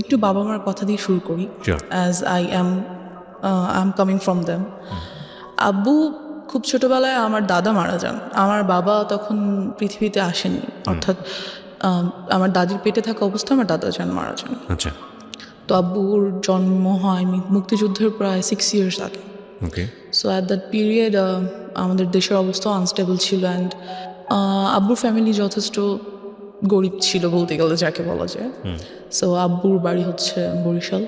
একটু বাবা মার কথা দিয়ে শুরু করি, as I am coming from them. আব্বু খুব ছোটবেলায় আমার দাদা মারা যান। আমার বাবা তখন পৃথিবীতে আসেননি, অর্থাৎ আমার দাদির পেটে থাকা অবস্থায় আমার দাদা মারা যান। আচ্ছা। তো আব্বুর জন্ম হয় মুক্তিযুদ্ধের প্রায় 6 years আগে। ওকে। সো অ্যাট দ্যাট পিরিয়ড আমাদের দেশের অবস্থা আনস্টেবল ছিল, অ্যান্ড আব্বুর ফ্যামিলি যথেষ্ট গরিব ছিল বলতে গেলে, যাকে বলা যায়। সো আব্বুর বাড়ি হচ্ছে বরিশাল,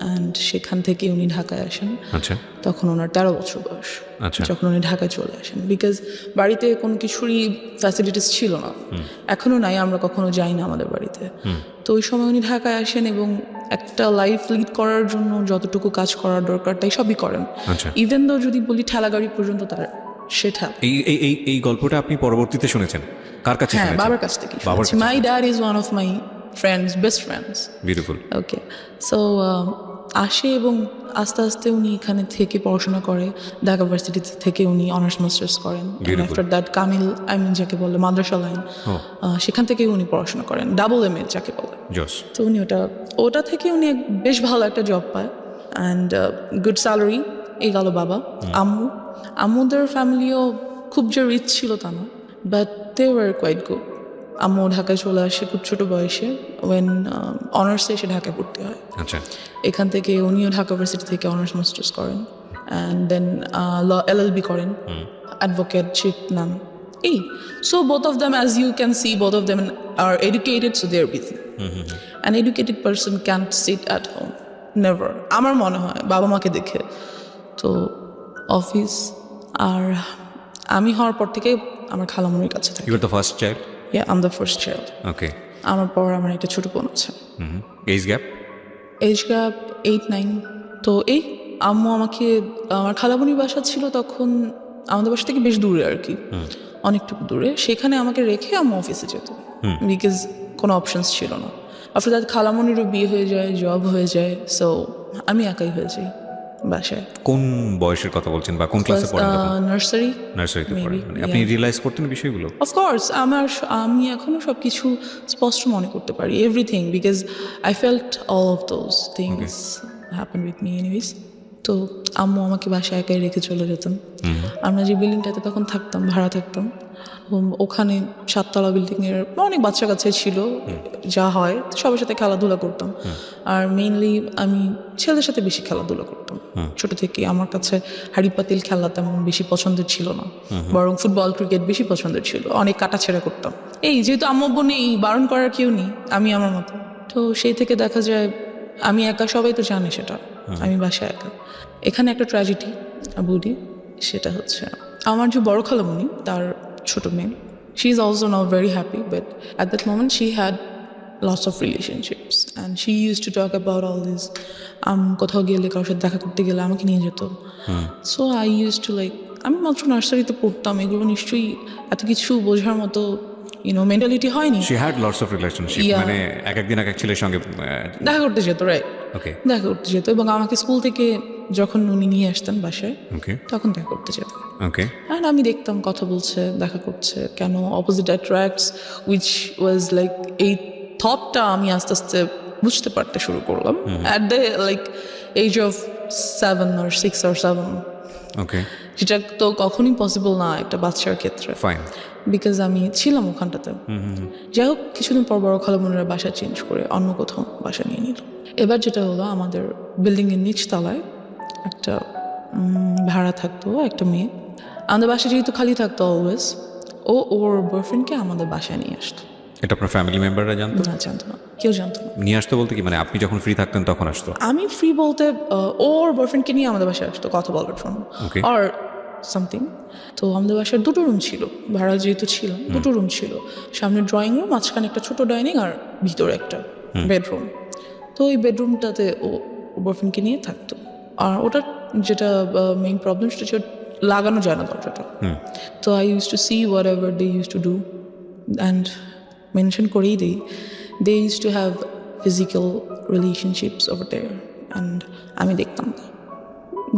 অ্যান্ড সেখান থেকে উনি ঢাকায় আসেন। আচ্ছা। তখন ওনার 13 বছর বয়স আচ্ছা। যখন উনি ঢাকায় চলে আসেন, বিকজ বাড়িতে কোনো কিছুরই ফ্যাসিলিটিস ছিল না, এখনও নাই, আমরা কখনো যাই না আমাদের বাড়িতে। তো ওই সময় উনি ঢাকায় আসেন এবং একটা লাইফ লিড করার জন্য যতটুকু কাজ করার দরকার তাই সবই করেন। ইভেন দো যদি বলি ঠেলা গাড়ি পর্যন্ত তার সেটা। এই গল্পটা আপনি পরবর্তীতে শুনেছেন কার কাছে? হ্যাঁ, বাবার কাছ থেকে শুনেছি। My dad is one of my friends, best friends. Beautiful. Okay, so আসে এবং আস্তে আস্তে উনি এখানে থেকে পড়াশোনা করে। ঢাকা ভার্সিটি থেকে উনি অনার্স মাস্টার্স করেন। আফটার দ্যাট কামিল যাকে বলে মাদ্রাসা লাইন, সেখান থেকে উনি পড়াশোনা করেন, ডাবল MA যাকে বলে। তো উনি ওটা থেকে উনি বেশ ভালো একটা জব পায়, অ্যান্ড গুড স্যালারি। এই গেল বাবা। আম্মুদের ফ্যামিলিও খুব যে রিচ ছিল তা না, but they were quite good. আম্মু ঢাকায় চলে আসে খুব ছোট বয়সে, ওয়েন অনার্সে এসে ঢাকায় পড়তে হয়। আচ্ছা। এখান থেকে উনিও ঢাকা ভার্সিটি থেকে অনার্স মাস্টার্স করেন, অ্যান্ড দেন LLB করেন, অ্যাডভোকেটশিপ নেন। So both of them, as you can see, both of them are educated, so they are busy. An educated person can't sit at home, never, আমার মনে হয় বাবা মাকে দেখে। তো অফিস, আর আমি হওয়ার পর থেকে আমার খালামণির কাছে থাকি। You are the first child? Yeah, I'm the first child. Okay. আমার পর আমার একটা ছোট বোন আছে। Age gap? Age gap 8-9। তো আম্মু আমাকে, আমার খালামণির বাসা ছিল তখন আমাদের বাসা থেকে বেশ দূরে আর কি, অনেকটুকু দূরে। সেখানে আমাকে রেখে আম্মু অফিসে যেত, বিকজ কোনো অপশনস ছিল না। আফটার দ্যাট খালামণিরও বিয়ে হয়ে যায়, জব হয়ে যায়, সো আমি একাই হয়ে যাই বাসায়। কোন বয়সের কথা বলছেন বা কোন ক্লাসে পড়েন তখন? নার্সারিতে পড়েন। মানে আপনি রিয়েলাইজ করতেন বিষয়গুলো? অফকোর্স, আমি এখনো সব কিছু স্পষ্ট মনে করতে পারি, everything, because I felt all of those things happen with me anyways. তো আম্মু আমাকে বাসায় একাই রেখে চলে যেতেন। আমরা যে বিল্ডিংটাতে তখন থাকতাম, ভাড়া থাকতাম, ওখানে 7তলা বিল্ডিংয়ের অনেক বাচ্চা কাছে ছিল, যা হয় সবার সাথে খেলাধুলা করতাম। আর মেইনলি আমি ছেলেদের সাথে বেশি খেলাধুলা করতাম ছোট থেকে। আমার কাছে হাড়ি পাতিল খেলা তেমন বেশি পছন্দের ছিল না, বরং ফুটবল ক্রিকেট বেশি পছন্দের ছিল। অনেক কাটাছেড়া করতাম। যেহেতু আম্মু নেই, বারণ করার কেউ নেই, আমি আমার মতো। তো সেই থেকে দেখা যায় আমি একা, সবাই তো জানে সেটা, আমি বাসায় একা। এখানে একটা ট্র্যাজেডি বুডি, সেটা হচ্ছে আমার যে বড় খালামণি, তার ছোট মেয়ে, she is also now very happy, but at that moment she had lots of relationships, and she use to talk about all this. কোথাও গেলে, কারোর সাথে দেখা করতে গেলে আমাকে নিয়ে যেত। সো আই ইউজ টু আমি মাত্র নার্সারিতে পড়তাম, এগুলো নিশ্চয়ই এত কিছু বোঝার মতো মেন্টালিটি হয়নি। She had lots of relationship, মানে একদিন এক ছেলের সঙ্গে দেখা করতে যেত, রাইট? ওকে, দেখা করতে যেত, এবং আমাকে স্কুল থেকে যখন উনি নিয়ে আসতেন বাসায়, তখন দেখা করতে যেত। ওকে, আর আমি দেখতাম কথা বলছে, দেখা করছে, কেন অপোজিট অ্যাট্রাক্টস, উইচ ওয়াজ এই থটটা আমি আস্তে আস্তে বুঝতে পারতে শুরু করলাম at the age of 7 or 6 or 7। Okay, যেটা তো কখনই পসিবল না একটা বাচ্চার ক্ষেত্রে, ফাইন, বিকজ আমি ছিলাম ওখানটাতে। যাই হোক, কিছুদিন পর বড় খালামণিরা বাসা চেঞ্জ করে অন্য কোথাও বাসা নিয়ে নিল। এবার যেটা হলো, আমাদের বিল্ডিংয়ের নিচতলায় একটা ভাড়া থাকতো একটা মেয়ে। আমাদের বাসা যেহেতু খালি থাকতো অলওয়েজ, ওর বয়ফ্রেন্ডকে আমাদের বাসায় নিয়ে আসতো। এটা আপনার ফ্যামিলি মেম্বাররা জানতো? না, জানতো না, কেউ জানতো না। নিয়ে আসতো বলতে কি, মানে আপনি যখন ফ্রি থাকতেন তখন আসতো? আমি ফ্রি বলতে ওর বয়ফ্রেন্ডকে নিয়ে আমাদের বাসায় আসতো কথা বলার জন্য, আর সামথিং। তো আমাদের বাসার 2টো রুম ছিল, ভাড়া যেহেতু ছিলাম, 2টো রুম ছিল। সামনে ড্রয়িং রুম, মাঝখানে একটা ছোট ডাইনিং, আর ভিতরে একটা বেডরুম। তো ওই বেডরুমটাতে ও বয়ফ্রেন্ডকে নিয়ে থাকতো। আর ওটার যেটা মেইন প্রবলেম, সেটা হচ্ছে লাগানো যায় না দরজাটা। তো I use to see whatever they use to do, and mention করেই দিই, they use to have physical relationships over there, and আমি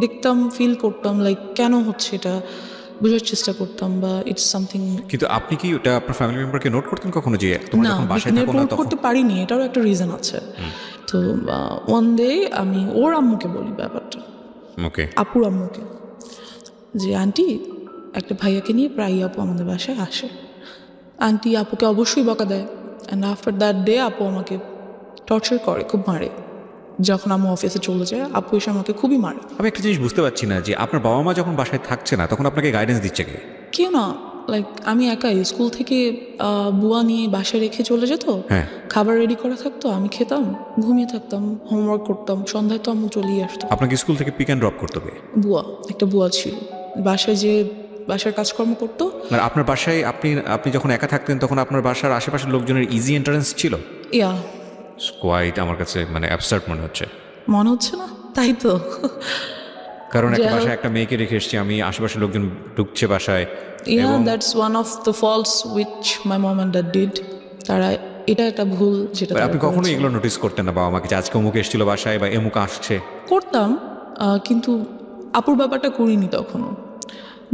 দেখতাম, ফিল করতাম কেন হচ্ছে এটা, বোঝার চেষ্টা করতাম বা ইটস সামথিং। কিন্তু আপনি কি ওটা আপনার ফ্যামিলি মেম্বারকে নোট করতেন কখনো যে তোমরা না, যখন বাসায় থাকো না নোট তখন? করতে পারিনি, এটারও একটা রিজন আছে। তো ওয়ান ডে আমি ওর আম্মুকে বলি ব্যাপারটা, ওকে, আপুর আম্মুকে, যে আন্টি একটা ভাইয়াকে নিয়ে প্রায় আপু আমাদের বাসায় আসে। আন্টি আপুকে অবশ্যই বকা দেয়, অ্যান্ড আফটার দ্যাট ডে আপু আমাকে টর্চার করে, খুব মারে। যখন আম্মু অফিসে চলে যায় আপু এসে আমাকে খুবই মারে। আমি একটা জিনিস বুঝতে পারছি না যে আপনার বাবা মা যখন বাসায় থাকছে না তখন আপনাকে গাইডেন্স দিচ্ছে কে? কেউ না, লাইক আমি একাই স্কুল থেকে বুয়া নিয়ে বাসায় রেখে চলে যেত, হ্যাঁ। খাবার রেডি করা থাকতো, আমি খেতাম, ঘুমিয়ে থাকতাম, হোমওয়ার্ক করতাম, সন্ধ্যায় তো আম্মু চলেই আসতো। আপনাকে স্কুল থেকে পিক অ্যান্ড ড্রপ করতে হবে? বুয়া, একটা বুয়া ছিল, বাসায় যে বাসার কাজকর্ম করতো। আর আপনার বাসায় আপনি যখন একা থাকতেন তখন আপনার বাসার আশেপাশের লোকজনের ইজি এন্ট্রান্স ছিল? ইয়া, কোয়াইট আমার কাছে মানে অ্যাবসার্ড মনে হচ্ছে। মনে হচ্ছে না? তাই তো। কারণ একটা যাই হোক। বাসায় একটা মেয়েকে রেখে এসেছি আমি, আশেপাশের লোকজন ঢুকছে বাসায়। Yeah, that's one of the faults which my mom and dad did. তারা, এটা একটা ভুল যেটা তারা আপনি কখনো করেছে। এগুলো নোটিস করতেন না বাবা মাকে যে আজকে অমুক এসেছিল বাসায় বা এমুক আসছে? করতাম, কিন্তু আপুর ব্যাপারটা করিনি তখনও।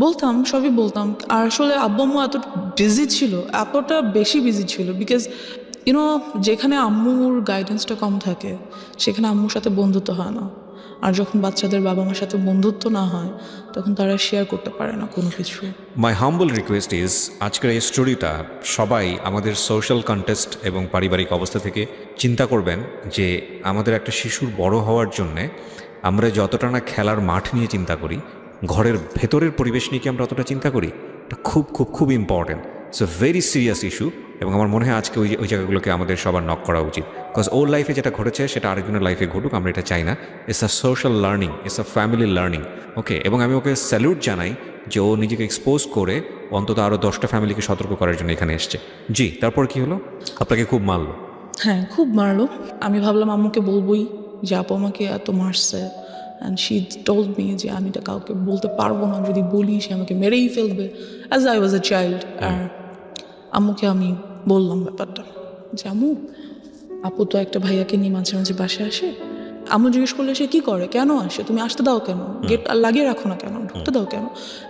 বলতাম, সবই বলতাম। আর আসলে আব্বু আম্মু এত বিজি ছিল, এতটা বেশি বিজি ছিল, বিকজ ইউনো যেখানে আম্মুর গাইডেন্সটা কম থাকে সেখানে আম্মুর সাথে বন্ধুত্ব হয় না। আর যখন বাচ্চাদের বাবা মার সাথে বন্ধুত্ব না হয় তখন তারা শেয়ার করতে পারে না কোনো কিছু। মাই হাম্বল রিকোয়েস্ট ইজ, আজকের এই স্টোরিটা সবাই আমাদের সোশ্যাল কন্টেক্সট এবং পারিবারিক অবস্থা থেকে চিন্তা করবেন যে আমাদের একটা শিশুর বড় হওয়ার জন্যে আমরা যতটা না খেলার মাঠ নিয়ে চিন্তা করি, ঘরের ভেতরের পরিবেশ নিয়ে কি আমরা অতটা চিন্তা করি? এটা খুব খুব খুব important. It's a very serious issue এবং আমার মনে হয় আজকে ওই জায়গাগুলোকে আমাদের সবার নক করা উচিত। বিকজ ওর লাইফে যেটা ঘটেছে সেটা আরেকজনের লাইফে ঘটুক, আমরা এটা চাই না। It's a social learning, it's a family learning. Okay, এবং আমি ওকে স্যালুট জানাই যে ও নিজেকে এক্সপোজ করে অন্তত আরও 10টা ফ্যামিলিকে সতর্ক করার জন্য এখানে এসছে। জি, তারপর কি হলো? আপনাকে খুব মারলো? হ্যাঁ, খুব মারলো। আমি ভাবলাম আম্মুকে বলবোই যে আপু আমাকে এত মারছে, অ্যান্ড শি টোল্ড মি যে আমি এটা কাউকে বলতে পারবো না, যদি বলি সে আমাকে মেরেই ফেলবে, as I was a child. আর আম্মুকে আমি বললাম ব্যাপারটা যে আম্মু, আপু তো একটা ভাইয়াকে নিয়ে মাঝে মাঝে বাসায় আসে। আম্মু জিজ্ঞেস করলে সে কী করে, কেন আসে, তুমি আসতে দাও কেন, গেট লাগিয়ে রাখো না কেন, ঢুকতে দাও কেন?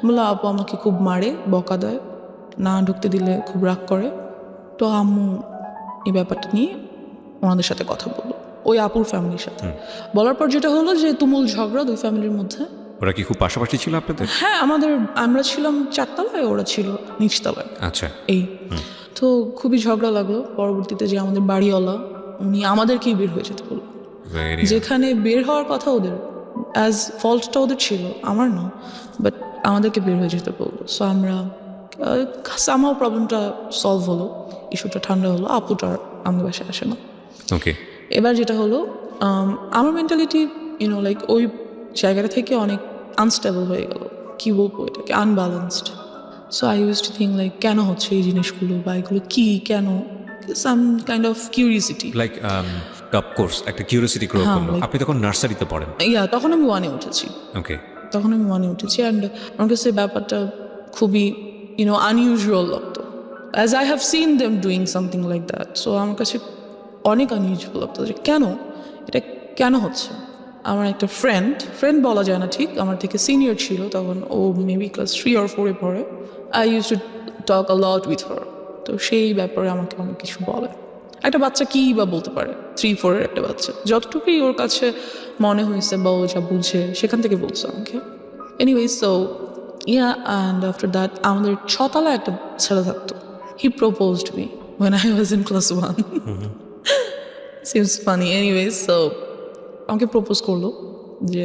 বললাম আপু আমাকে খুব মারে, বকা দেয়, না ঢুকতে দিলে খুব রাগ করে। তো আম্মু এই ব্যাপারটা নিয়ে ওনাদের সাথে কথা বললো, ওই আপুর ফ্যামিলির সাথে। বলার পর যেটা হলো যে তুমুল ঝগড়া দুই ফ্যামিলির মধ্যে। ওরা কি খুব পাশাপাশি ছিল আপনাদের? হ্যাঁ, আমরা ছিলাম 4 তলায়, ওরা ছিল নিচতলায়। আচ্ছা। এই তো খুবই ঝগড়া লাগলো। পরবর্তীতে যে আমাদের বাড়িওয়ালা, উনি আমাদেরকেই বের হয়ে যেতে বললো, যেখানে বের হওয়ার কথা ওদের, অ্যাজ ফল্টটা ওদের ছিল, আমার না, বাট আমাদেরকে বের হয়ে যেতে বললো। সো আমরা সামহাও প্রবলেমটা সলভ হলো, ইস্যুটা ঠান্ডা হলো, আপুটা আমাদের বাসায় আসে না। ওকে, এবার যেটা হলো, আমার মেন্টালিটি লাইক ওই জায়গাটা থেকে অনেক আনস্টেবল হয়ে গেল, কী বলবো এটাকে, unbalanced. So I use to think like কেন হচ্ছে এই জিনিসগুলো, বা এগুলো কী, কেন, some kind of curiosity. Like of course একটা কিউরিয়াসিটি গ্রো করলো। আপনি তখন নার্সারিতে পড়েন? তখন আমি 1-এ উঠেছি। ওকে, তখন আমি 1-এ উঠেছি, অ্যান্ড আমার কাছে ব্যাপারটা খুবই আনইউজুয়াল লাগতো, as I have seen them doing something like that. So আমার কাছে অনেক আনইউজুয়াল লাগতো যে কেন এটা কেন হচ্ছে। আমার একটা ফ্রেন্ড বলা যায় না ঠিক, আমার থেকে সিনিয়র ছিল তখন, ও মেবি ক্লাস 3 or 4-এ পড়ে। I use to talk a lot with her. তো সেই ব্যাপারে আমাকে অনেক কিছু বলে। একটা বাচ্চা কী বা বলতে পারে, 3-4-এর একটা বাচ্চা, যতটুকুই ওর কাছে মনে হয়েছে বা ও যা বুঝে সেখান থেকে বলছে আমাকে। Anyway, so and after that আমাদের 6 তলায় একটা ছেলে থাকতো। He proposed me when I was in class 1. Seems funny. Anyway, so আমাকে প্রপোজ করলো যে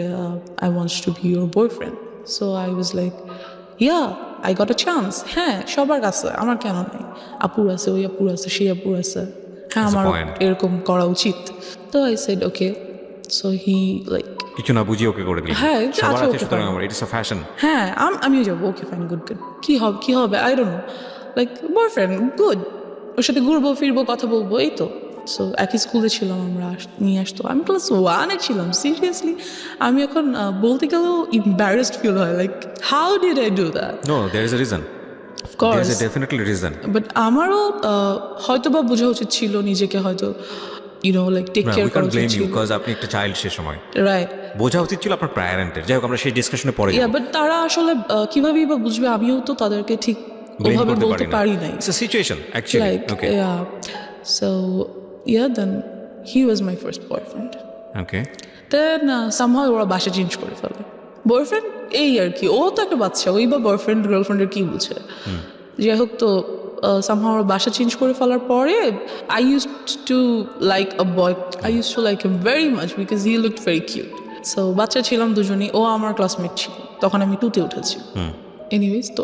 I want to be your boyfriend. So I was like, yeah, I got a chance. হ্যাঁ, সবার কাছে, আমার কেন নাই? আপুর আছে, ওই আপুর আছে, সেই আপুর আছে, হ্যাঁ আমার এরকম করা উচিত। তো I said okay. So he like কিছু না বুঝিয়ে ওকে করে দিলেন? হ্যাঁ, সবার আছে, সুতরাং আমার ইটস আ ফ্যাশন। হ্যাঁ, আমিও যাবো, ওকে ফাইন, গুড। কি হবে I don't know, like boyfriend, good, ওর সাথে ঘুরবো ফিরবো কথা বলবো, এই তো। সো একই স্কুলে ছিলাম আমরা, নিয়ে আসতো। আমি ক্লাস 1-এ ছিলাম, সিরিয়াসলি। আমি এখন বলতে গেলেও ইম্বারেসড ফিল হয়, like how did I do that? No, there is a reason, of course, there is a definitely reason. But আমারও হয়তো বা বোঝা উচিত ছিল নিজেকে, হয়তো লাইক টেক কেয়ার উই করা ক্যান ব্লেম উচিত ইউ ছিল। বিকজ আপনি একটা চাইল্ড সে সময় রাইট, বোঝা উচিত ছিল আপনার প্যারেন্টের। যাই হোক, আমরা সেই ডিসকাশনে পরে ইয়া, বাট তারা আসলে কিভাবেই বা বুঝবে, আমিও তো তাদেরকে ঠিক ব্লেম ওভাবে করতে বলতে পারি পারি না। নাই। It's a situation actually. Like, okay yeah. So, yeah, then he was my first boyfriend. Okay Then somehow ওরা বাসা চেঞ্জ করে ফেলে। বয়ফ্রেন্ড এই আর কি, ও তো একটা বাচ্চা, ওই বা বয়ফ্রেন্ড গার্লফ্রেন্ডের কি বুঝে। যাই হোক, তো somehow ওরা বাসা চেঞ্জ করে ফেলার পরে I used to like a boy. I used to like him very much because he looked very cute. So বাচ্চা ছিলাম দুজনেই, ও আমার ক্লাসমেট ছিল, তখন আমি 2তে উঠেছি। এনিওয়েজ, তো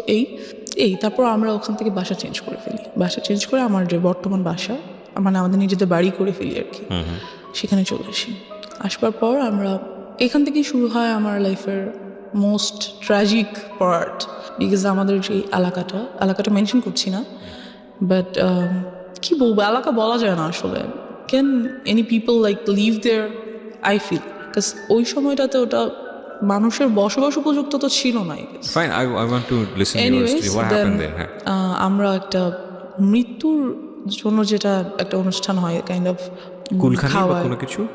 এই তারপর আমরা ওখান থেকে বাসা চেঞ্জ করে ফেলি। বাসা চেঞ্জ করে আমার যে বর্তমান বাসা, মানে আমাদের নিজেদের বাড়ি করে ফেলি আর কি, সেখানে চলে আসি। আসবার পর আমরা এখান থেকেই শুরু হয় আমার লাইফের মোস্ট ট্র্যাজিক পার্ট, বিকজ আমাদের যে এলাকাটা মেনশন করছি না, বাট কি বলবো, এলাকা বলা যায় না আসলে। Can any people like live there? I feel, because ওই সময়টাতে ওটা মানুষের বসবাস উপযুক্ত তো ছিল না। Fine, I want to listen your Anyways, story, what then, happened there. হ্যাঁ, আমরা একটা মৃত্যুর জন্য যেটা একটা অনুষ্ঠান হয়, কাইন্ড অফ কুলখানি বা খাওয়ায়। কোনো কিছু না,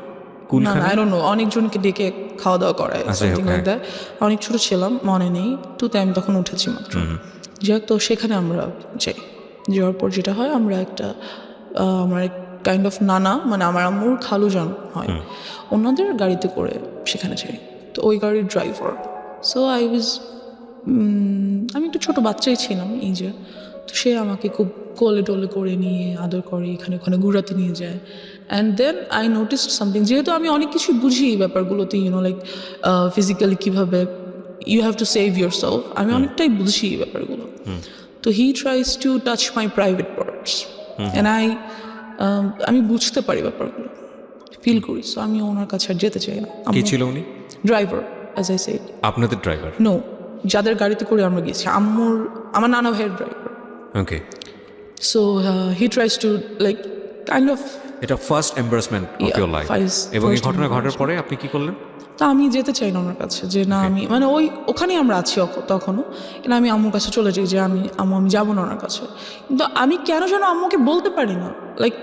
কুলখানি? আই ডোন্ট নো, অনেকজনকে ডেকে খাওয়া দাওয়া করায়, আচ্ছা, সামথিং okay. Like that. অনেক ছোট ছিলাম, মনে নেই, 2তে আমি তখন উঠেছি মাত্র। যাই হোক, তো সেখানে আমরা যাই। যাওয়ার পর যেটা হয়, আমরা একটা আমার কাইন্ড অফ নানা, মানে আমার আম্মুর খালু যান হয়, ওনাদের গাড়িতে করে সেখানে যাই। তো ওই গাড়ির ড্রাইভার, সো আই ওয়াজ, আমি একটু ছোট বাচ্চাই ছিলাম এই যে, তো সে আমাকে খুব কোলে টোলে করে নিয়ে আদর করে, এখানে ওখানে ঘুরাতে নিয়ে যায়। And then I noticed something, যেহেতু আমি অনেক কিছু বুঝি এই ব্যাপারগুলোতে, লাইক ফিজিক্যালি কীভাবে you have to save yourself, আমি অনেকটাই বুঝি এই ব্যাপারগুলো। তো he tries to touch my private parts, and আমি বুঝতে পারি ব্যাপারগুলো, ফিল করি। সো আমি ওনার কাছে আর যেতে চাই না। কে ছিল উনি? Driver, as I said. আপনাদের ড্রাইভার? নো, যাদের গাড়িতে করে আমরা গেছি, আমার নানা ভাইয়ের ড্রাইভার। Okay, so he tries to like kind of, এটা first embarrassment of Yeah, your life. এবং এই first ঘটনা ঘটার embarrassment. পরে আপনি কি করলেন? তা আমি যেতে চাই না ওনার কাছে, যে না, আমি মানে ওখানেই আমরা আছি তখনও, কিন্তু আমি আম্মুর কাছে চলে যাই যে আমি যাবো না ওনার কাছে। কিন্তু আমি কেন যেন আম্মুকে বলতে পারি না, লাইক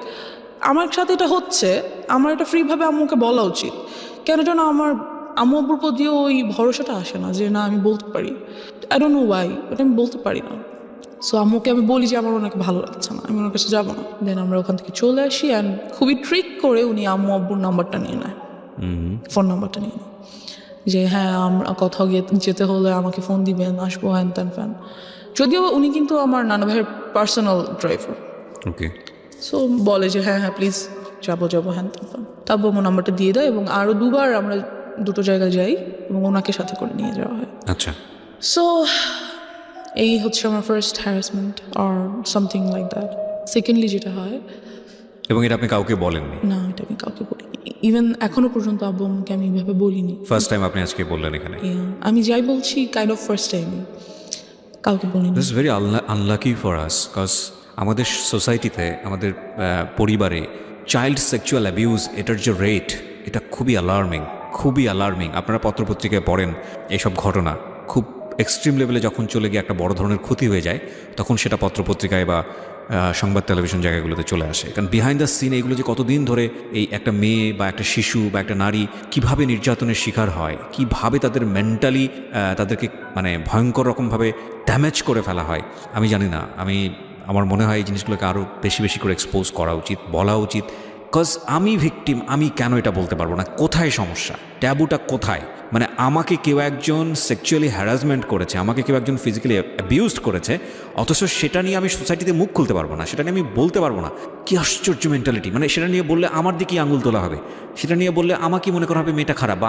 আমার সাথে এটা হচ্ছে, আমার এটা ফ্রিভাবে আম্মুকে বলা উচিত, কেন যেন আমার আম্মু আব্বুর প্রতিও ওই ভরসাটা আসে না যে না আমি বলতে পারি। আই ডোন্ট নো ওয়াই, ওটা আমি বলতে পারি না। সো আম্মুকে আমি বলি যে আমার ওনাকে ভালো লাগছে না, আমি ওনার কাছে যাবো না। দেন আমরা ওখান থেকে চলে আসি, অ্যান্ড খুবই ট্রিক করে উনি আম্মু আব্বুর নাম্বারটা নিয়ে নেয়, ফোন নাম্বারটা নিয়ে নেয়, যে হ্যাঁ আমরা কোথাও যেতে হলে আমাকে ফোন দিবেন, আসবো, হ্যান ত্যান ফ্যান। যদিও উনি কিন্তু আমার নানা ভাইয়ের পার্সোনাল ড্রাইভার। ওকে, সো বলে যে হ্যাঁ হ্যাঁ প্লিজ যাবো হ্যান ত্যান ফ্যান। তারপর আমার নাম্বারটা দিয়ে দেয়, এবং আরও 2বার আমরা 2টো জায়গায় যাই, এবং ওনাকে সাথে করে নিয়ে যাওয়া হয়। আচ্ছা, সো এই হচ্ছে আমার first harassment or something like that. Secondly যেটা হয়, এবং এটা আপনি কাউকে বলেননি? না, এটা আমি কাউকে বলিনি, ইভেন এখনো পর্যন্ত আব্বু আম্মুকে আমি এইভাবে বলিনি। ফার্স্ট টাইম আপনি আজকে বললেন এখানে? Yeah, আমি যাই বলছি কাইন্ড অফ ফার্স্ট টাইম, কাউকে বলিনি। This is very unlucky for us, cause আমাদের সোসাইটিতে, আমাদের পরিবারে চাইল্ড সেক্সুয়াল অ্যাবিউজ, এটার যে রেট, এটা খুবই অ্যালার্মিং। আপনারা পত্রপত্রিকায় পড়েন এইসব ঘটনা, খুব এক্সট্রিম লেভেলে যখন চলে গিয়ে একটা বড় ধরনের ক্ষতি হয়ে যায়, তখন সেটা পত্রপত্রিকায় বা সংবাদ টেলিভিশন জায়গাগুলোতে চলে আসে। কারণ বিহাইন্ড দ্য সিন এইগুলো যে কতদিন ধরে এই একটা মেয়ে বা একটা শিশু বা একটা নারী কিভাবে নির্যাতনের শিকার হয়, কিভাবে তাদের মেন্টালি তাদেরকে মানে ভয়ঙ্কর রকমভাবে ড্যামেজ করে ফেলা হয়, আমি জানি না। আমার মনে হয় এই জিনিসগুলোকে আরও বেশি করে এক্সপোজ করা উচিত, বলা উচিত। কজ আমি ভিকটিম, আমি কেন এটা বলতে পারবো না? কোথায় সমস্যা? ট্যাবুটা কোথায়? মানে আমাকে কেউ একজন সেক্সুয়ালি হ্যারাসমেন্ট করেছে, আমাকে কেউ একজন ফিজিক্যালি অ্যাবিউজড করেছে, অথচ সেটা নিয়ে আমি সোসাইটিতে মুখ খুলতে পারবো না, সেটা নিয়ে আমি বলতে পারবো না। কি আশ্চর্য মেন্টালিটি! মানে সেটা নিয়ে বললে আমার দিকেই আঙুল তোলা হবে, সেটা নিয়ে বললে আমাকে মনে করা হবে মেয়েটা খারাপ, বা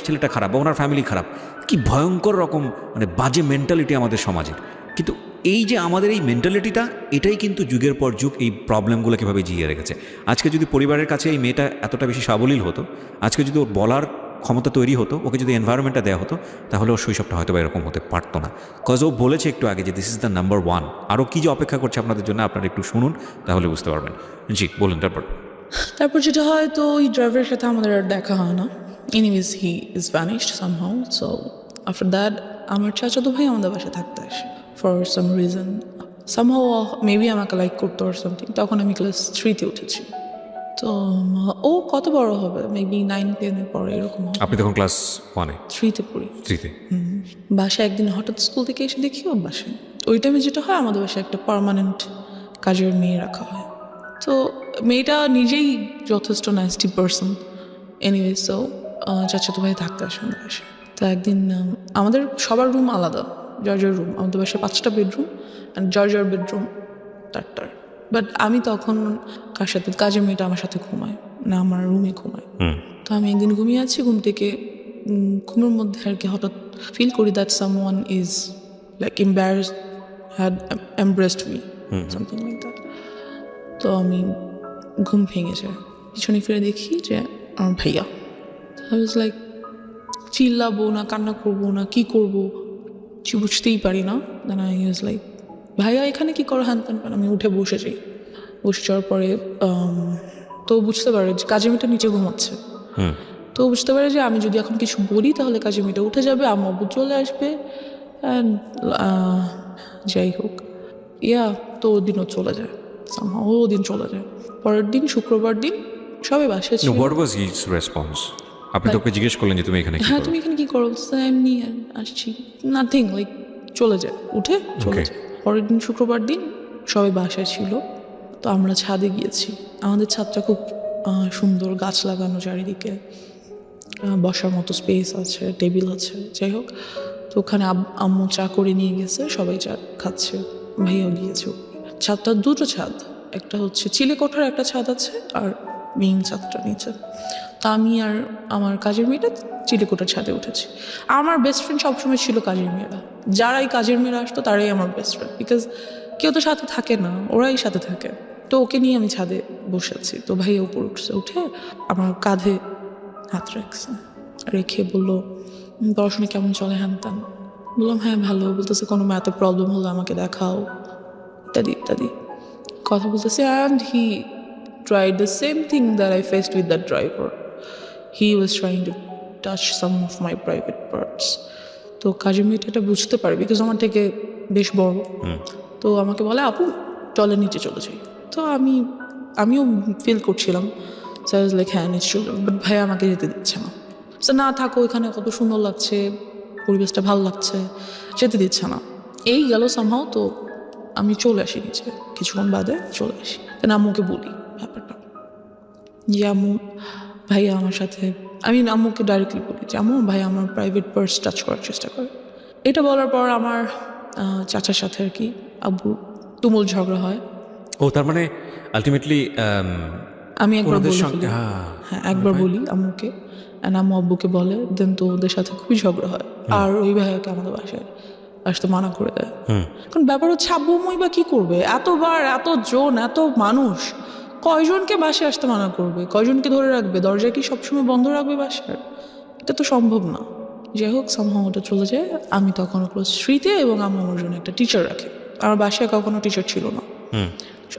ছেলেটা খারাপ, বা ওনার ফ্যামিলি খারাপ। কি ভয়ঙ্কর রকম মানে বাজে মেন্টালিটি আমাদের সমাজের। কিন্তু এই যে আমাদের এই মেন্টালিটিটা, এটাই কিন্তু যুগের পর যুগ এই প্রবলেমগুলো কীভাবে জিয়ে রেখেছে। আজকে যদি পরিবারের কাছে এই মেয়েটা এতটা বেশি সাবলীল হতো, আজকে যদি ওর বলার ক্ষমতা তৈরি হতো, ওকে যদি এনভায়রনমেন্টটা দেওয়া হতো, তাহলে ওর শৈশবটা হয়তো বা এরকম হতে পারতো না। কজ ও বলেছে একটু আগে যে দিস ইজ দ্য নাম্বার 1। আরও কী যে অপেক্ষা করছে আপনাদের জন্য, আপনারা একটু শুনুন, তাহলে বুঝতে পারবেন। জি বলুন। তারপর যেটা হয়, তো ওই ড্রাইভারের সাথে আমাদের আর দেখা হয় না। Anyways he is vanished somehow. So after that আমার চাচাতো ভাই আমাদের বাসায় থাকতে আসে for some reason. Somehow maybe আমাকে লাইক করতো আর সামথিং। তখন আমি ক্লাস 3তে উঠেছি। তো ও কত বড় হবে, মেবি 9-10 পরে এরকম হবে। আপনি তখন ক্লাস 1-এ 3-তে পড়ি। 3-তে? বাসায় একদিন হঠাৎ স্কুল থেকে এসে দেখি ও বাসায়। ওই টাইমে যেটা হয়, আমাদের বাসায় একটা পার্মানেন্ট কাজের মেয়ে রাখা হয়। তো মেয়েটা নিজেই যথেষ্ট নাইসটি পার্সন। এনিওয়ে, সো চাচাতো ভাই থাকতে আসে আমাদের বাসায়। তো একদিন আমাদের সবার রুম আলাদা, জর্জর রুম। আমাদের বাসায় 5টা বেডরুম, অ্যান্ড জর্জর বেডরুম 4টার। বাট আমি তখন কার সাথে, কাজের মেয়েটা আমার সাথে ঘুমায় না, আমার রুমে ঘুমায়। তো আমি একদিন ঘুমিয়ে আছি, ঘুম থেকে ঘুমের মধ্যে আর কি হঠাৎ ফিল করি that someone is like embarrassed, had embraced me, something like that. তো আমি ঘুম ভেঙে যায়, পিছনে ফিরে দেখি যে আমার ভাইয়া। আই ওয়াজ লাইক, চিল্লাবো না, কান্না করবো না, কি করবো কিছু বুঝতেই পারি না। দেন আই ওয়াজ লাইক, ভাইয়া এখানে কি করো, হ্যান ত্যান। আমি উঠে বসে যাই। বসে যাওয়ার পরে তো বুঝতে পারে যে কাজের মেয়েটা নিচে ঘুমাচ্ছে। তো বুঝতে পারে যে আমি যদি এখন কিছু বলি তাহলে কাজের মেয়েটা উঠে যাবে, আম্মু আব্বু চলে আসবে, অ্যান্ড যাই হোক, তো ওদিনও চলে যায়। ও দিন চলে যায়। পরের দিন শুক্রবার দিন সবাই বাসায় ছিল। What was his response? আপনি তোকে জিজ্ঞেস করলেন যে তুমি এখানে কি হ্যাঁ, করো? তুমি এখানে কি করো? এমনি আসছি, নাথিং, লাইক চলে যায়, উঠে চলে যায়। পরের দিন শুক্রবার দিন সবাই বাসায় ছিল, তো আমরা ছাদে গিয়েছি। আমাদের ছাদটা খুব সুন্দর, গাছ লাগানো চারিদিকে, বসার মতো স্পেস আছে, টেবিল আছে, যাই হোক। তো ওখানে আম্মু চা করে নিয়ে গেছে, সবাই চা খাচ্ছে, ভাইয়াও গিয়েছে। ছাদটা 2টো ছাদ, একটা হচ্ছে চিলে কোঠার একটা ছাদ আছে, আর মেইন ছাদটা নিচে। তা আমি আর আমার কাজের মেয়েটা চিলেকোঠার ছাদে উঠেছি। আমার বেস্ট ফ্রেন্ড সবসময় ছিল কাজের মেয়েরা। যারাই কাজের মেয়েরা আসতো তারাই আমার বেস্ট ফ্রেন্ড, বিকজ কেউ তো সাথে থাকে না, ওরাই সাথে থাকে। তো ওকে নিয়ে আমি ছাদে বসে আছি। তো ভাইয়া উপর উঠছে, উঠে আমার কাঁধে হাত রাখছে, রেখে বললো, পড়াশোনা কেমন চলে, হ্যান ত্যান। বললাম হ্যাঁ ভালো। বলতেছে কোনো ম্যাথে প্রবলেম হলে আমাকে দেখাও, ইত্যাদি ইত্যাদি কথা বলতেছে। And he tried the same thing that I faced with that driver. He was trying to touch some of my private parts. তো কাজের মেয়েটা এটা বুঝতে পারে, বিকজ আমার থেকে বেশ বড়। তো আমাকে বলে, আপু চলে নিচে চলে যাই। তো আমিও ফিল করছিলাম, সো আই ওয়াজ লাইক হ্যাঁ নিচে চলে, বাট ভাই আমাকে যেতে দিচ্ছে না। সো না থাকো, এখানে কত সুন্দর লাগছে, পরিবেশটা ভালো লাগছে, যেতে দিচ্ছে না। এই গেল সামহাও। তো আমি চলে আসি নিচে, কিছুক্ষণ বাদে চলে আসি। আম্মুকে বলি ব্যাপারটা, যে আম্মু ভাইয়া আমার সাথে, আমি আম্মুকে ডাইরেক্টলি বলি যে আম্মু ভাইয়া আমার প্রাইভেট পার্স টাচ করার চেষ্টা করে। এটা বলার পর আমার চাচার সাথে আর কি আব্বু তুমুল ঝগড়া হয়। ও তার মানে আলটিমেটলি আমি একবার বলি, হ্যাঁ একবার বলি আম্মুকে, অ্যান্ড আম্মু আব্বুকে বলে, দেন তো ওদের সাথে খুবই ঝগড়া হয়। আর ওই ভাইয়াকে আমাদের বাসায় আসতে মানা করে দেয়। কারণ ব্যাপার হচ্ছে আব্বু আম্মুই বা কি করবে, এতবার, এত জন, এত মানুষ, কয়জনকে বাসায় আসতে মানা করবে, কয়জনকে ধরে রাখবে, দরজা কি সবসময় বন্ধ রাখবে বাসার? এটা তো সম্ভব না। যাই হোক, সামহাও ওটা চলে যায়। আমি তখন ক্লাস 3-তে, এবং আম্মু আমার জন্য একটা টিচার রাখে। আমার বাসায় কখনো টিচার ছিল না,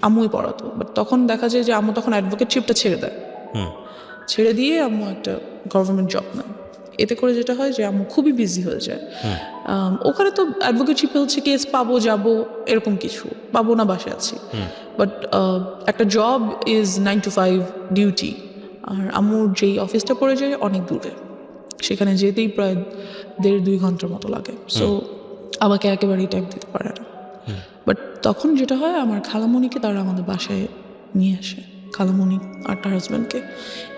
আম্মুই পড়াতো। বাট তখন দেখা যায় যে আম্মু তখন অ্যাডভোকেটশিপটা ছেড়ে দেয়, ছেড়ে দিয়ে আম্মু একটা গভর্নমেন্ট জব নেয়। এতে করে যেটা হয় যে আম্মু খুবই বিজি হয়ে যায়। ওখানে তো অ্যাডভোকেটশিপে হচ্ছে কেস পাবো, যাবো, এরকম কিছু পাবো না, বাসায় আছি। বাট একটা জব ইজ 9 to 5 ডিউটি। আর আম্মুর যেই অফিসটা পড়ে যায় অনেক দূরে, সেখানে যেতেই প্রায় 1.5-2 ঘন্টার মতো লাগে। সো আমাকে একেবারেই টাইম দিতে পারে না। বাট তখন যেটা হয়, আমার খালামণিকে তারা আমাদের বাসায় নিয়ে আসে, খালামণি আর তার হাজব্যান্ডকে।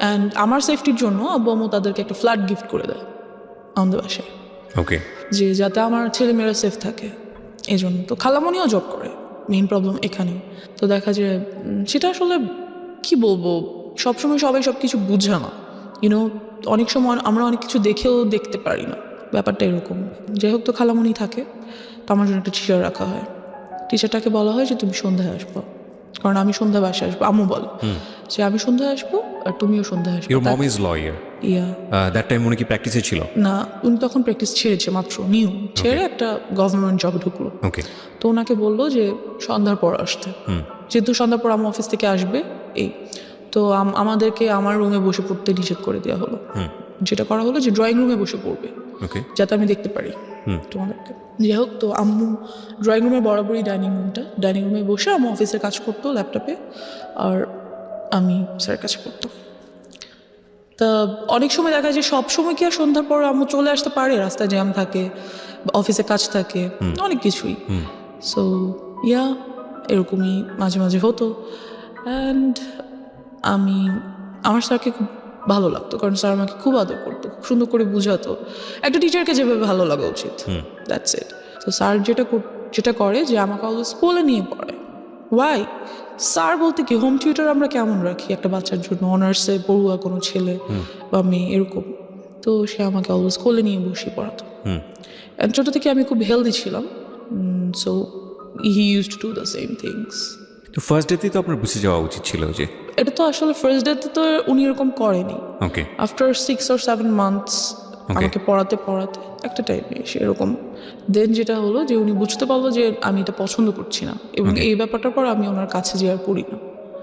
অ্যান্ড আমার সেফটির জন্য আব্বু আম্মু তাদেরকে একটা ফ্ল্যাট গিফট করে দেয় আমাদের বাসায়, ওকে, যে যাতে আমার ছেলেমেয়েরা সেফ থাকে এই জন্য। তো খালামণিও জব করে, মেইন প্রবলেম এখানেই। তো দেখা যায় সেটা আসলে কি বলবো, সবসময় সবাই সব কিছু বুঝে না, ইউনো। অনেক সময় আমরা অনেক কিছু দেখেও দেখতে পারি না, ব্যাপারটা এরকম। যাই হোক, তো খালামণি থাকে, তো আমার জন্য একটা টিচার রাখা হয়। টিচারটাকে বলা হয় যে তুমি সন্ধ্যায় আসবো, কারণ আমি সন্ধ্যা বাসায় আসবো। আম্মু বলে যে আমি সন্ধ্যায় আসবো আর তুমিও সন্ধ্যায় আসবো। Your mom is lawyer? Yeah. That time উনি কি প্র্যাকটিসে ছিল? না, উনি তখন প্র্যাকটিস ছেড়েছে, মাত্র নিউ ছেড়ে একটা গভর্নমেন্ট জবে ঢুকলো। ওকে। তো ওনাকে বললো যে সন্ধ্যার পর আসতে, যেহেতু সন্ধ্যার পর আমার অফিস থেকে আসবে। এই তো আমাদেরকে আমার রুমে বসে পড়তে নিষেধ করে দেওয়া হলো। যেটা করা হলো যে ড্রয়িং রুমে বসে পড়বে, যাতে আমি দেখতে পারি তোমাদেরকে। যাই হোক, তো আম্মু ড্রয়িং রুমে বরাবরই ডাইনিং রুমে বসে আম্মু অফিসের কাজ করতো ল্যাপটপে। আর আমি স্যারের কাছে পড়তাম। তা অনেক সময় দেখা যায় সব সময় কি আর সন্ধ্যার পর আম্মু চলে আসতে পারে, রাস্তায় জ্যাম থাকে, অফিসে কাজ থাকে, অনেক কিছুই। সো ইয়া, এরকমই মাঝে মাঝে হতো। অ্যান্ড আমার স্যারকে খুব ভালো লাগতো, কারণ স্যার আমাকে খুব আদর করতো, খুব সুন্দর করে বুঝাতো, একটা টিচারকে যেভাবে ভালো লাগা উচিত। That's it. তো স্যার যেটা করে যে আমাকে অলওয়েজ কোলে নিয়ে পড়ে। ওয়াই? স্যার বলতে কি, হোম টিউটর আমরা কেমন রাখি একটা বাচ্চার জন্য, অনার্সে পড়ুয়া কোনো ছেলে বা মেয়ে এরকম, তো সে আমাকে অলওয়েজ কোলে নিয়ে বসে পড়াতো। ছোটো থেকে আমি খুব হেলদি ছিলাম, so he use to do the same things. তো ফার্স্ট ডেতেই তো আপনার বুঝে যাওয়া উচিত ছিল যে এটা তো আসলে ফার্স্ট ডেতে তো উনি এরকম করেনি। ওকে আফটার 6 or 7 months আমাকে পড়াতে একটা টাইমে এসে এরকম দেন যেটা হলো যে উনি বুঝতে পারলো যে আমি এটা পছন্দ করছি না, এবং এই ব্যাপারটার পর আমি ওনার কাছে যে আর পড়ি না,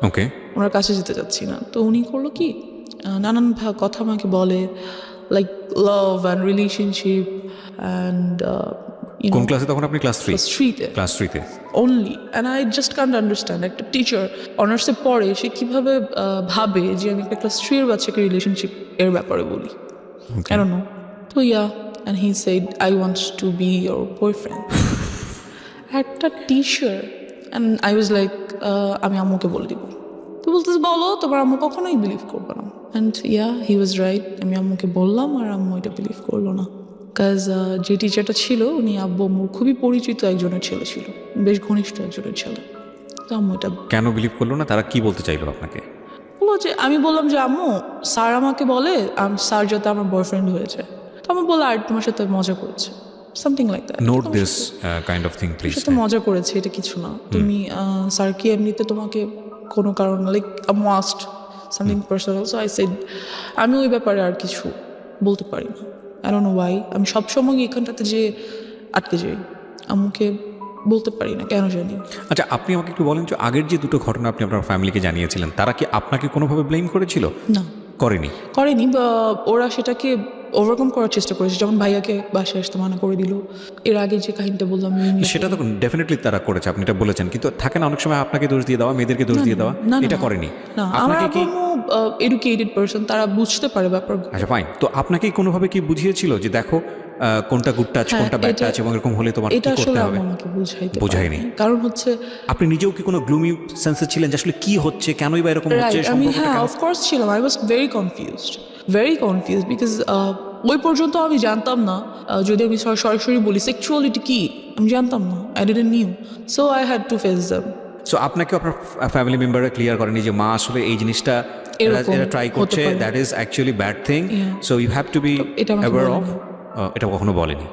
ওকে ওনার কাছে যেতে চাচ্ছি না। তো উনি করলো কি, নানান কথা আমাকে বলে, like love and relationship and কোন ক্লাসে তখন আপনি? ক্লাস 3 ক্লাস 3 তে only, and I just can't understand একটা টিচার অনার্সে পড়ে সে কিভাবে ভাবে যে আমি একটা ক্লাস 3 এর বাচ্চাকে রিলেশনশিপ এর ব্যাপারে বলি। I don't know. তো and he said I want to be your boyfriend. একটা teacher, and I was like আমি আম্মুকে বলে দিব। তো বলতেছে বলো, তোমার আম্মু কখনোই বিলিভ করবে না। and he was right, আমি আম্মুকে বললাম আর আম্মু এটা বিলিভ করলো না। কাজ যে টিচারটা ছিল উনি আব্বু আম্মুর খুবই পরিচিত একজনের ছেলে ছিল, বেশ ঘনিষ্ঠ একজনের ছেলে। তো আম্মু এটা কেন বিলিভ করলো না? তারা কি বলতে চাইলো আপনাকে? বললো যে, আমি বললাম যে আম্মু স্যার আমাকে বলে স্যার যাতে আমার বয়ফ্রেন্ড হয়ে যায়। তো আমি বললাম আর তোমার সাথে মজা করেছে, something like that. Note this kind of thing please. সাথে মজা করেছে, এটা কিছু না। তুমি স্যার কি এমনিতে তোমাকে কোনো কারণ like must something personal. So I said আমি ওই ব্যাপারে আর কিছু বলতে পারি না। I don't know why, আমি সবসময় এখানটাতে যে আটকে যাই, আম্মুকে বলতে পারি না কেন জানি। আচ্ছা, আপনি আমাকে একটু বলেন যে আগের যে দুটো ঘটনা আপনি আপনার ফ্যামিলিকে জানিয়েছিলেন, তারা কি আপনাকে কোনোভাবে ব্লেম করেছিল? না, করেনি বা ওরা সেটাকে ওভারকাম করার চেষ্টা করেছে। যেমন ভাইয়াকে বাসায় আসতে মানা করে দিল, এর আগে যে কাহিনীটা বললাম সেটা তো ডেফিনেটলি তারা করেছে, আপনি এটা বলেছেন, কিন্তু থাকে না অনেক সময় আপনাকে দোষ দিয়ে দেওয়া, মেয়েদেরকে দোষ দিয়ে দেওয়া, এটা করেনি। না, আমার আম্মু এডুকেটেড পারসন, তারা বুঝতে পারে ব্যাপার। আচ্ছা ফাইন, তো আপনাকে কোনোভাবে কি বুঝিয়েছিল যে দেখো কোনটা গুড টাচ কোনটা ব্যাড টাচ, এবং এরকম হলে তোমার কি করতে হবে? আমাকে বুঝায়নি। কারণ হচ্ছে আপনি নিজেও কি কোনো গ্লুমি সেন্সে ছিলেন যে আসলে কি হচ্ছে, কেনই বা এরকম হচ্ছে? আমি অফ কোর্স ছিলাম। I was very confused because ওই পর্যন্ত আমি জানতাম না, যদি আমি সরাসরি বলি সেক্সুয়ালিটি কি আমি জানতাম না, I didn't new, so I had to face them. So আপনাকে আপনার ফ্যামিলি মেম্বাররা ক্লিয়ার করেনি যে মা আসলে এই জিনিসটা এরা ট্রাই করছে, that is actually bad thing, so you have to be aware of? এটা কখনো বলেনি।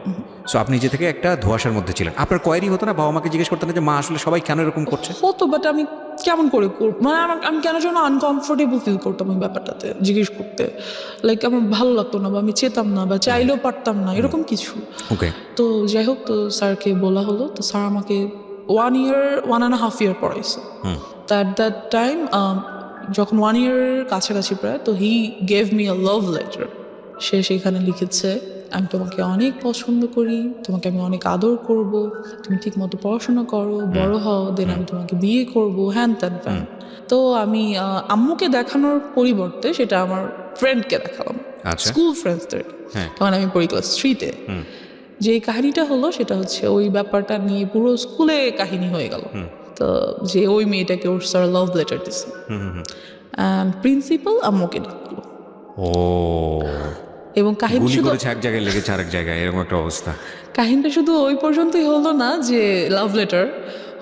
সো আপনি নিজে থেকে একটা ধোঁয়াশার মধ্যে ছিলেন। আপনার কোয়ারি হতো না, বাবা মাকে জিজ্ঞেস করতেন যে মা আসলে সবাই কেন এরকম করছে? হতো, বাট আমি কেমন করে মানে আমি কেন যেন আনকমফোর্টেবল ফিল করতাম ওই ব্যাপারটাতে জিজ্ঞেস করতে, লাইক আমার ভালো লাগতো না, বা আমি চেতাম না, বা চাইলেও পারতাম না, এরকম কিছু। ওকে, তো যাই হোক, তো স্যারকে বলা হলো। তো স্যার আমাকে 1.5 year পড়াইছে। তো অ্যাট দ্যাট টাইম যখন 1 year কাছাকাছি প্রায়, তো he gave me a love letter. সে সেখানে লিখেছে, আমি তোমাকে অনেক পছন্দ করি, তোমাকে আমি অনেক আদর করব, তুমি ঠিক মতো পড়াশোনা করো, বড় হও, দেন আমি তোমাকে বিয়ে করবো, হ্যান ত্যান ফ্যান। তো আমি আম্মুকে দেখানোর পরিবর্তে সেটা আমার ফ্রেন্ডকে দেখালাম, স্কুল ফ্রেন্ডসদেরকে। তখন আমি পড়ি ক্লাস 3-তে। যে কাহিনীটা হলো সেটা হচ্ছে ওই ব্যাপারটা নিয়ে পুরো স্কুলে কাহিনী হয়ে গেল। তো যে ওই মেয়েটাকে ওর স্যার লাভ লেটার দিছে, অ্যান্ড প্রিন্সিপাল আম্মুকে ডাকলো। এবং কাহিনী শুধু এক জায়গায় লেগেছে আরেক জায়গায়, এরকম একটা অবস্থা। কাহিনীটা শুধু ওই পর্যন্তই হলো না যে লাভ লেটার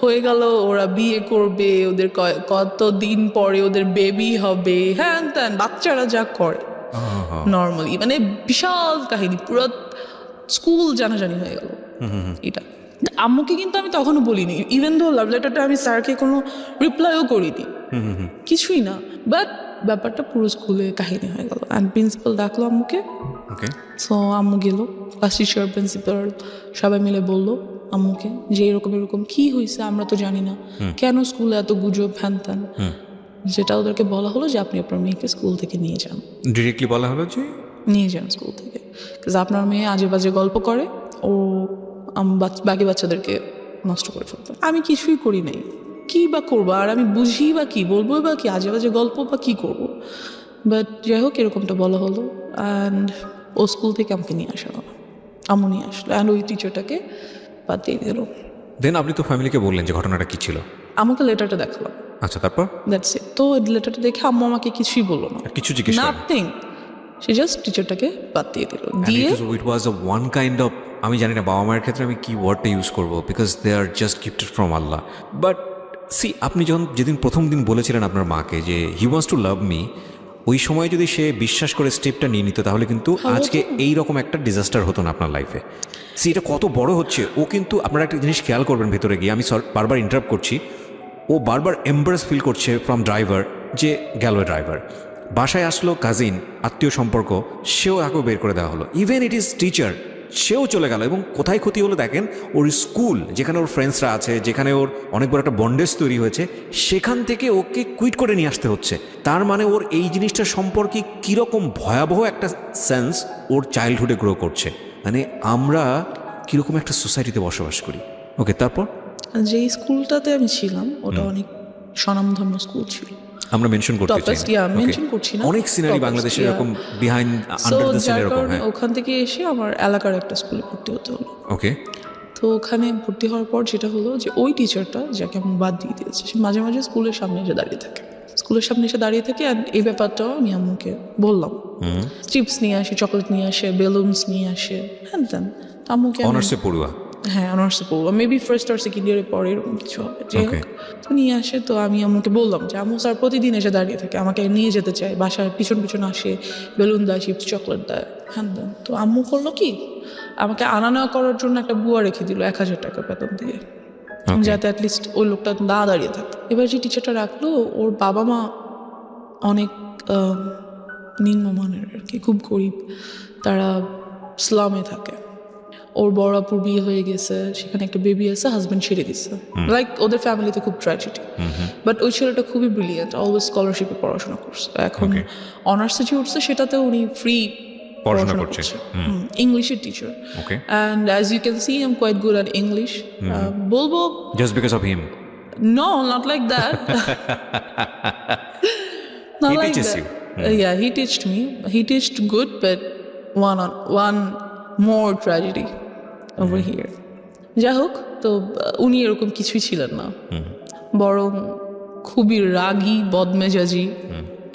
হয়ে গেল, ওরা বিয়ে করবে, ওদের কতদিন পরে ওদের বেবি হবে, হ্যান ত্যান, বাচ্চারা যা করে নর্মালি, মানে বিশাল কাহিনী, পুরো স্কুল জানাজানি হয়ে গেল এটা। আম্মুকে কিন্তু আমি তখনও বলিনি, ইভেন দো লাভ লেটারটা আমি স্যারকে কোনো রিপ্লাইও করিনি, কিছুই না, বাট ব্যাপারটা পুরো স্কুলে কাহিনী হয়ে গেল। অ্যান্ড প্রিন্সিপাল ডাকলো আম্মুকে। সো আম্মু গেল, ক্লাস টিচার, প্রিন্সিপাল সবাই মিলে বললো আম্মুকে যে এরকম কি হয়েছে, আমরা তো জানি না, কেন স্কুলে এত গুজব ফ্যান ত্যান। যেটা ওদেরকে বলা হলো যে আপনি আপনার মেয়েকে স্কুল থেকে নিয়ে যান, ডিরেক্টলি বলা হলো যে নিয়ে যান স্কুল থেকে, বিকজ আপনার মেয়ে আজে বাজে গল্প করে, ও বাকি বাচ্চাদেরকে নষ্ট করে ফেলতো। আমি কিছুই করি নাই, কী বা করবো, আর আমি বুঝি বা কি বলবো বা কি আজে বাজে গল্প বা কী করবো। বাট যাই হোক এরকমটা বলা হলো, অ্যান্ড ও স্কুল থেকে আমাকে নিয়ে আসলো, আম্মু নিয়ে আসলো, অ্যান্ড ওই টিচারটাকে বাদ দিয়ে দিল। দেন আপনি তো ফ্যামিলিকে বললেন যে ঘটনাটা কী ছিল। আমাকে লেটারটা দেখালাম, আচ্ছা, তারপর দ্যাটস ইট। তো লেটারটা দেখে আম্মু আমাকে কিছুই বললো না, আর কিছু জিজ্ঞেস করেন? নাথিং। সে জাস্ট টিচারটাকে বাদ দিয়ে দিল, And দিয়ে it was a one kind of, আমি জানি না বাবা মায়ের ক্ষেত্রে আমি কি ওয়ার্ডটা ইউজ করবো, because they are just gifted from আল্লাহ। বাট সি, আপনি যখন যেদিন প্রথম দিন বলেছিলেন আপনার মাকে যে he wants to love me, ওই সময় যদি সে বিশ্বাস করে স্টেপটা নিয়ে নিত তাহলে কিন্তু আজকে এই রকম একটা ডিজাস্টার হতো না আপনার লাইফে। সি, এটা কত বড় হচ্ছে। ও কিন্তু আপনারা একটা জিনিস খেয়াল করবেন ভেতরে গিয়ে, আমি বারবার ইন্টারাপ্ট করছি, ও বারবার এম্বারেস ফিল করছে ফ্রম ড্রাইভার, যে গেল ড্রাইভার, বাসায় আসলো কাজিন আত্মীয় সম্পর্ক, সেও তাকেও বের করে দেওয়া হলো, ইভেন ইট ইজ টিচার, সেও চলে গেল। এবং কোথায় ক্ষতি হলো দেখেন, ওর স্কুল যেখানে ওর ফ্রেন্ডসরা আছে, যেখানে ওর অনেক বড় একটা বন্ডেজ তৈরি হয়েছে, সেখান থেকে ওকে কুইট করে নিয়ে আসতে হচ্ছে। তার মানে ওর এই জিনিসটা সম্পর্কে কীরকম ভয়াবহ একটা সেন্স ওর চাইল্ডহুডে গ্রো করছে। মানে আমরা কীরকম একটা সোসাইটিতে বসবাস করি। ওকে, তারপর যে স্কুলটাতে আমি ছিলাম ওটা অনেক স্বনামধন্য স্কুল ছিল। আমরা মেনশন করতে চাই Toughest, yeah, mention করছি না। অনেক সিনারি Toughest, বাংলাদেশে yeah. এরকম behind So, under the scene যার এরকম। কারণে হ্যাঁ, ওখান থেকে এসে আমার এলাকার একটা স্কুলে ভর্তি হতে হলো। ওকে। তো ওখানে ভর্তি হওয়ার পর যেটা হলো যে ওই টিচারটা যাকে আমি বাদ দিয়ে দিয়েছি, সে মাঝে মাঝে স্কুলের সামনে এসে দাঁড়িয়ে থাকে, স্কুলের সামনে এসে দাঁড়িয়ে থাকে। আর এই ব্যাপারটাও আমি আম্মুকে বললাম, চিপস নিয়ে আসে, চকলেট নিয়ে আসে, বেলুনস নিয়ে আসে, হ্যান তেন। তো আম্মুকে আমি- অনার্সে পড়ুয়া। হ্যাঁ, অনার্সে পড়বো, মেবি ফার্স্ট আর সেকেন্ড ইয়ারে পরে এরকম কিছু হবে। যে Okay. তো নিয়ে আসে, তো আমি আম্মুকে বললাম যে আম্মু স্যার প্রতিদিন এসে দাঁড়িয়ে থাকে, আমাকে নিয়ে যেতে চায়, বাসায় পিছন পিছন আসে, বেলুন দেয়, চিপস চকলেট দেয়, হ্যান দেন। তো আম্মু করলো কি, আমাকে আনা নেওয়া করার জন্য একটা বুয়া রেখে দিল 1000 টাকা বেতন দিয়ে, যাতে অ্যাটলিস্ট ওই লোকটা না দাঁড়িয়ে থাকে। এবার যে টিচারটা রাখলো, ওর বাবা মা অনেক নিম্নমানের আর কি, খুব গরিব, তারা স্লামে থাকে। ওর বড় আপুর বিয়ে হয়ে গেছে, সেখানে একটা বেবি আছে, হাজব্যান্ড ছেড়ে দিচ্ছে, লাইক ওদের ফ্যামিলিতে খুব ট্র্যাজেডি। বাট ওই ছেলেটা খুবই ব্রিলিয়েন্ট, অলওয়েজ স্কলারশিপে পড়াশোনা করছে। এখন অনার্সে যে উঠছে সেটাতে উনি ফ্রি পড়াশোনা করছে। ইংলিশের teacher. Okay. And as you can see I am quite good at English. বলবো just because of him? no, not like that. Not He like teaches that. you. Yeah, he teached me. He teached good, but one more tragedy over here. যাই হোক, তো উনি এরকম কিছুই ছিলেন না, বরং খুবই রাগী, বদমেজাজি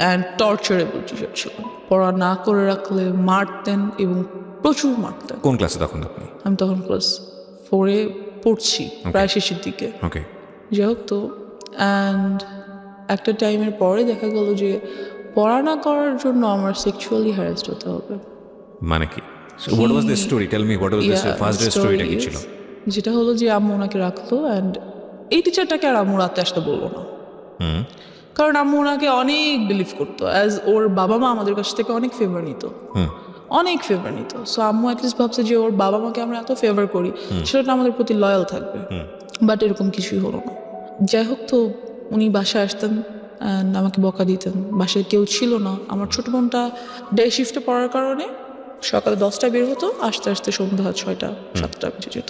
অ্যান্ড টর্চারেবল টিচার ছিলেন। পড়া না করে রাখলে মারতেন, এবং প্রচুর মারতেন। কোন ক্লাসে তখন আপনি? আমি তখন ক্লাস 4-এ পড়ছি, প্রায় শেষের দিকে। ওকে। যাই হোক, তো অ্যান্ড একটা টাইমের পরে দেখা গেল যে পড়া না করার জন্য আমার সেক্সুয়ালি হ্যারাসড হতে হবে। মানে কি? What was the story? Tell me, what was the Yeah, first day the স্টোরিটা story কি ছিল? is, যেটা হলো যে আম্মু ওনাকে রাখলো, অ্যান্ড এই টিচারটাকে আর আম্মু রাতে আসতে বললো না, কারণ আম্মু ওনাকে অনেক বিলিভ করতো, অ্যাজ ওর বাবা মা আমাদের কাছ থেকে অনেক ফেভার নিত, অনেক ফেভার নিত। সো আম্মু অ্যাটলিস্ট ভাবছে যে ওর বাবা মাকে আমরা এত ফেভার করি, সেটা আমাদের প্রতি লয়াল থাকবে। বাট এরকম কিছুই হলো না। যাই হোক, তো উনি বাসায় আসতেন অ্যান্ড আমাকে বকা দিতেন। বাসায় কেউ ছিল না, আমার ছোটো বোনটা ডে শিফটে পড়ার কারণে সকালে 10টায় বের হতো, আসতে আসতে সন্ধ্যা 6টা-7টা বেজে যেত।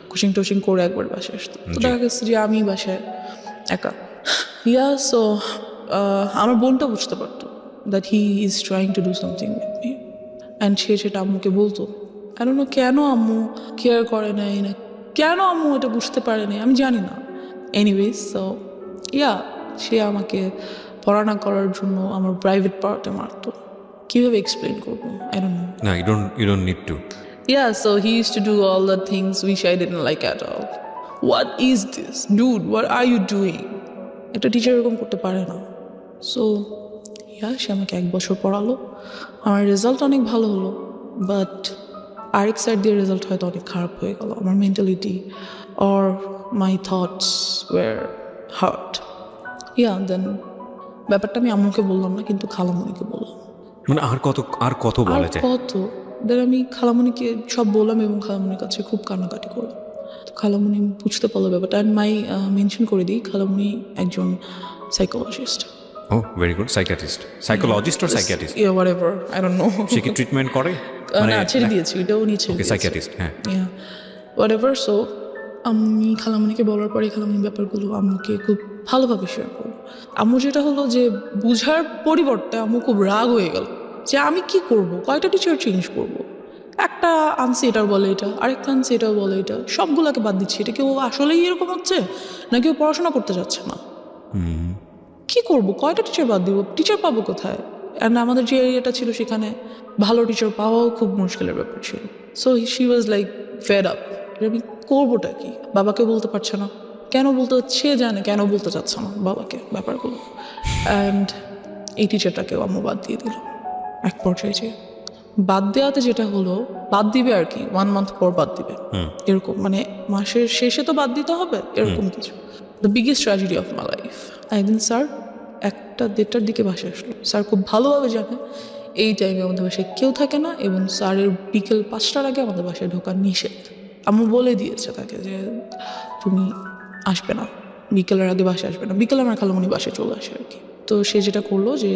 কোচিং টোচিং করে একবার বাসায় আসতো। তো দেখা গেছে যে আমি বাসায় একা। সো আমার বোনটা বুঝতে পারতো that he is trying to do something with me, and সে সেটা আম্মুকে বলতো। I don't know কেন আম্মু কেয়ার করে নাই, না কেন আম্মু এটা বুঝতে পারে নাই, আমি জানি না। এনিওয়েজ, সো সে আমাকে পড়াশোনা করার জন্য আমার প্রাইভেট পার্টে মারতো। কীভাবে এক্সপ্লেন করবো, I don't know. না, you don't need to. So he used to do all the things which I didn't like at all. What is this? Dude, what are you doing? একটা teacher এরকম করতে পারে না। So সে আমাকে 1 বছর পড়ালো, আমার result অনেক ভালো হলো, বাট আরেক সাইড দিয়ে রেজাল্ট হয়তো অনেক খারাপ হয়ে গেল। আমার mentality or my thoughts were hurt. Then ব্যাপারটা আমি আম্মুকে বললাম না, কিন্তু খালামণিকে বললাম। মানে আর কত বলা যায়? কত দেন আমি খালামণিকে সব বললাম, এবং খালামণির কাছে খুব কান্নাকাটি করলাম। তো খালামণি বুঝতে পারলো ব্যাপারটা। অ্যান্ড মেনশন করে দিই, খালামণি একজন সাইকোলজিস্ট। ও, very good. Psychologist or psychiatrist? Whatever, I don't know. সে কি ট্রিটমেন্ট করে? না, ছেড়ে দিয়েছি, এটাও নিয়ে ছেড়ে দিয়েছি। সাইকিয়াট্রিস্ট, হ্যাঁ। হোয়াটএভার। সো আমি খালামণিকে বলার পরে খালামণি ব্যাপারগুলো আম্মুকে খুব ভালোভাবে শেয়ার করলো। আম্মু যেটা হলো যে বুঝার পরিবর্তে আম্মু খুব রাগ হয়ে গেল যে আমি কি করব, কয়টা টিচার চেঞ্জ করব, একটা আনছি এটার বলে এটা, আরেকটা আনছি এটাও বলে এটা, সবগুলোকে বাদ দিচ্ছি। এটা কেউ আসলেই এরকম হচ্ছে না কেউ পড়াশোনা করতে যাচ্ছে না? কি করব, কয়টা টিচার বাদ দিব, টিচার পাবো কোথায়? অ্যান্ড আমাদের যে এরিয়াটা ছিল সেখানে ভালো টিচার পাওয়াও খুব মুশকিলের ব্যাপার ছিল। So she was like fed up, আমি করবোটা কি, বাবাকে বলতে পারছে না, কেন বলতে সে জানে কেন বলতে চাচ্ছে না বাবাকে ব্যাপারগুলো। অ্যান্ড এই টিচারটাকেও আম্মু বাদ দিয়ে দিল এক পর্যায়ে। যে বাদ দেওয়াতে যেটা হলো, বাদ দিবে আর কি 1 মান্থ পর বাদ দিবে এরকম, মানে মাসের শেষে তো বাদ দিতে হবে এরকম কিছু। The biggest tragedy of my life. একদিন স্যার 1টা-1:30টার দিকে বাসায় আসলো। স্যার খুব ভালোভাবে জানে এই টাইমে আমাদের বাসায় কেউ থাকে না এবং স্যারের বিকেল 5টার আগে আমাদের বাসায় ঢোকা নিষেধ। আম্মু বলে দিয়েছে তাকে যে তুমি আসবে না, বিকেলের আগে বাসায় আসবে না। বিকেলে আমার খালামণি বাসায় চলে আসে আর কি। তো সে যেটা করলো যে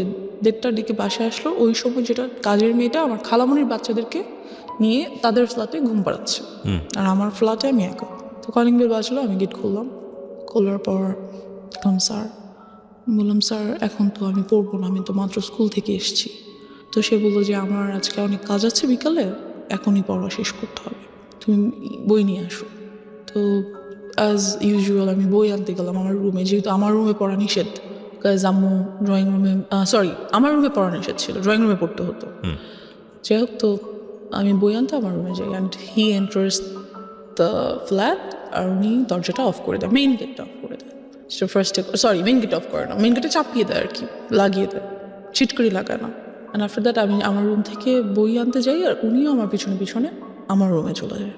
1:30টার দিকে বাসায় আসলো। ওই সময় যেটা কাজের মেয়েটা আমার খালামণির বাচ্চাদেরকে নিয়ে তাদের ফ্ল্যাটে ঘুম পাড়াচ্ছে, আর আমার ফ্ল্যাটে আমি একা। তো কলিং বেল বাজলো, আমি গেট খুললাম। খোলার পর স্যার, বললাম স্যার এখন তো আমি পড়বো না, আমি তো মাত্র স্কুল থেকে এসেছি। তো সে বললো যে আমার আজকে অনেক কাজ আছে বিকালে, এখনই পড়া শেষ করতে হবে, তুমি বই নিয়ে আসো। তো অ্যাজ ইউজুয়াল আমি বই আনতে গেলাম আমার রুমে, যেহেতু আমার রুমে পড়া নিষেধ। কাজ আম্মু ড্রয়িং রুমে, আমার রুমে পড়া নিষেধ ছিল, ড্রয়িং রুমে পড়তে হতো। যাই হোক, তো আমি বই আনতে আমার রুমে যাই, and he enters the flat, আর উনি দরজাটা অফ করে দেয়, মেইন গেটটা অফ করে দেয়। সো ফার্স্টে মেইন গেট অফ করে না, মেইন গেটে চাপিয়ে দেয় আর কি, লাগিয়ে দেয়, চিটকরি লাগায় না। অ্যান্ড আফটার দ্যাট আমি আমার রুম থেকে বই আনতে যাই, আর উনিও আমার পিছনে পিছনে আমার রুমে চলে যায়।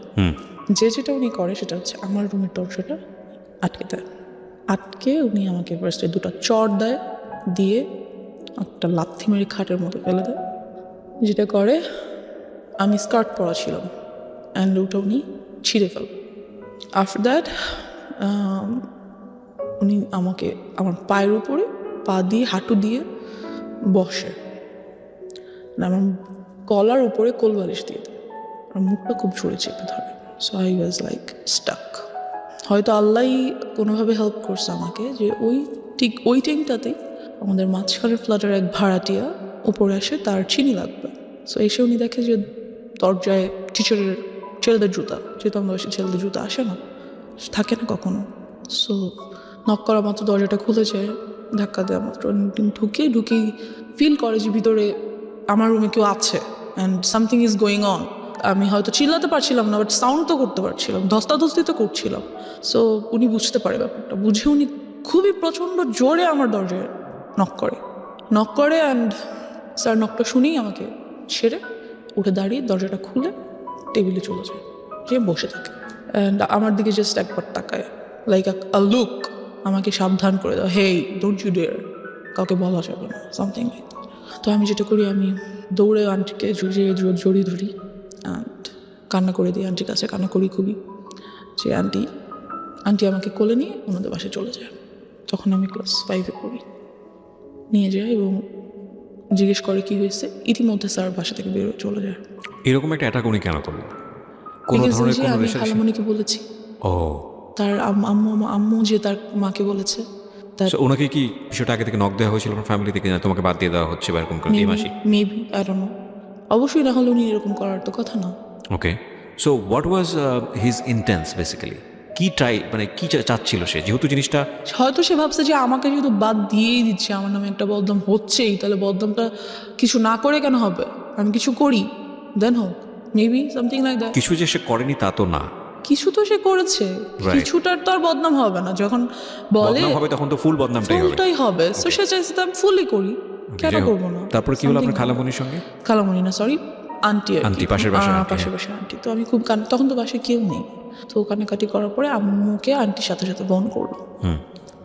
যেটা উনি করে সেটা হচ্ছে আমার রুমের দরজাটা আটকে দেয়। আটকে উনি আমাকে ফার্স্টে 2টা চড় দেয়, দিয়ে একটা লাথি মেরে খাটের মতো ফেলে দেয়। যেটা করে, আমি স্কার্ট পরা ছিলাম, অ্যান্ড ওটা উনি ছিঁড়ে ফেল। আফটার দ্যাট উনি আমাকে আমার পায়ের উপরে পা দিয়ে হাঁটু দিয়ে বসে, আমার গলার উপরে কোলবালিশ দিয়ে দেয়, আর মুখটা খুব জোরে চেপে ধরে। So I was like stuck. হয়তো আল্লাহই কোনোভাবে হেল্প করছে আমাকে, যে ঠিক ওই টাইমটাতেই আমাদের মাঝখানের ফ্ল্যাটের এক ভাড়াটিয়া উপরে আসে, তার চিনি লাগবে। সো এসে উনি দেখে যে দরজায় টিচারের ছেলেদের জুতা, যেহেতু আমাদের বাসায় ছেলেদের জুতা আসে না, থাকে না কখনো। সো নক করা মাত্র দরজাটা খুলে যায়, ধাক্কা দেওয়া মাত্র ঢুকেই ফিল করে যে ভিতরে আমার রুমে কেউ আছে and something is going on. আমি হয়তো চিল্লাতে পারছিলাম না, বাট সাউন্ড তো করতে পারছিলাম, ধস্তাধস্তি তো করছিলাম। সো উনি বুঝতে পারে ব্যাপারটা, বুঝে উনি খুবই প্রচণ্ড জোরে আমার দরজায় নক করে অ্যান্ড স্যার নকটা শুনেই আমাকে ছেড়ে উঠে দাঁড়িয়ে দরজাটা খুলে টেবিলে চলে যায়, যে বসে থাকে। অ্যান্ড আমার দিকে জাস্ট একবার তাকায়, লাইক আ লুক, আমাকে সাবধান করে দাও, হেই ডোন্ট ইউ ডেয়ার, কাউকে বলা যাবে না, সামথিং লাইক। তো আমি যেটা করি, আমি দৌড়ে আন্টিকে জড়িয়ে ধরি অ্যান্ড কান্না করে দিই, আন্টির কাছে কান্না করি খুবই, যে আন্টি আমাকে কোলে নিয়ে ওনাদের বাসায় চলে যায়। তখন আমি ক্লাস 5-এ পড়ি। নিয়ে যায় এবং জিজ্ঞেস করে কি হয়েছে। ইতিমধ্যে স্যার বাসা থেকে বেরোয় চলে যায়। এরকম একটা অ্যাটাক উনি কেন করলো? কোনো ধরনের কোনো আমি খালামণিকে বলেছি, তার আম্মু যে তার মাকে বলেছে। ওনাকে কি বিষয়টা আগে থেকে নক দেওয়া হয়েছিল আপনার ফ্যামিলি থেকে, না তোমাকে বাদ দিয়ে দেওয়া হচ্ছে বা এরকম করে? মেবি, আই ডোন্ট নো, অবশ্যই না হলে উনি এরকম করার তো কথা না। Okay, so what was his intents basically? কি কি চাচ্ছিল সে, যেহেতু জিনিসটা হয়তো সে ভাবছে যে আমাকে যেহেতু বাদ দিয়েই দিচ্ছে, আমার নামে একটা বদনাম হচ্ছেই, তাহলে বদনামটা কিছু না করে কেন হবে, আমি কিছু করি দেন হোক, মেবি সামথিং লাইক দ্যাট। কিছু যে সে করেনি তা তো না, কিছু তো সে করেছে, কিছুটার তো আর বদনাম হবে না। যখন বলে হবে তখন তো ফুল বদনামটাই হবে। সো সে চাইছে তো আমি ফুলই করি, কেন করবো না। তারপর কি হলো আপনার খালামণির সঙ্গে? খালামণি না, সরি, আন্টি, পাশের বাসার আন্টি। তো আমি খুব তখন তো বাসায় কেউ নেই। তো কান্নাকাটি করার পরে আম্মুকে আন্টির সাথে সাথে ফোন করলো,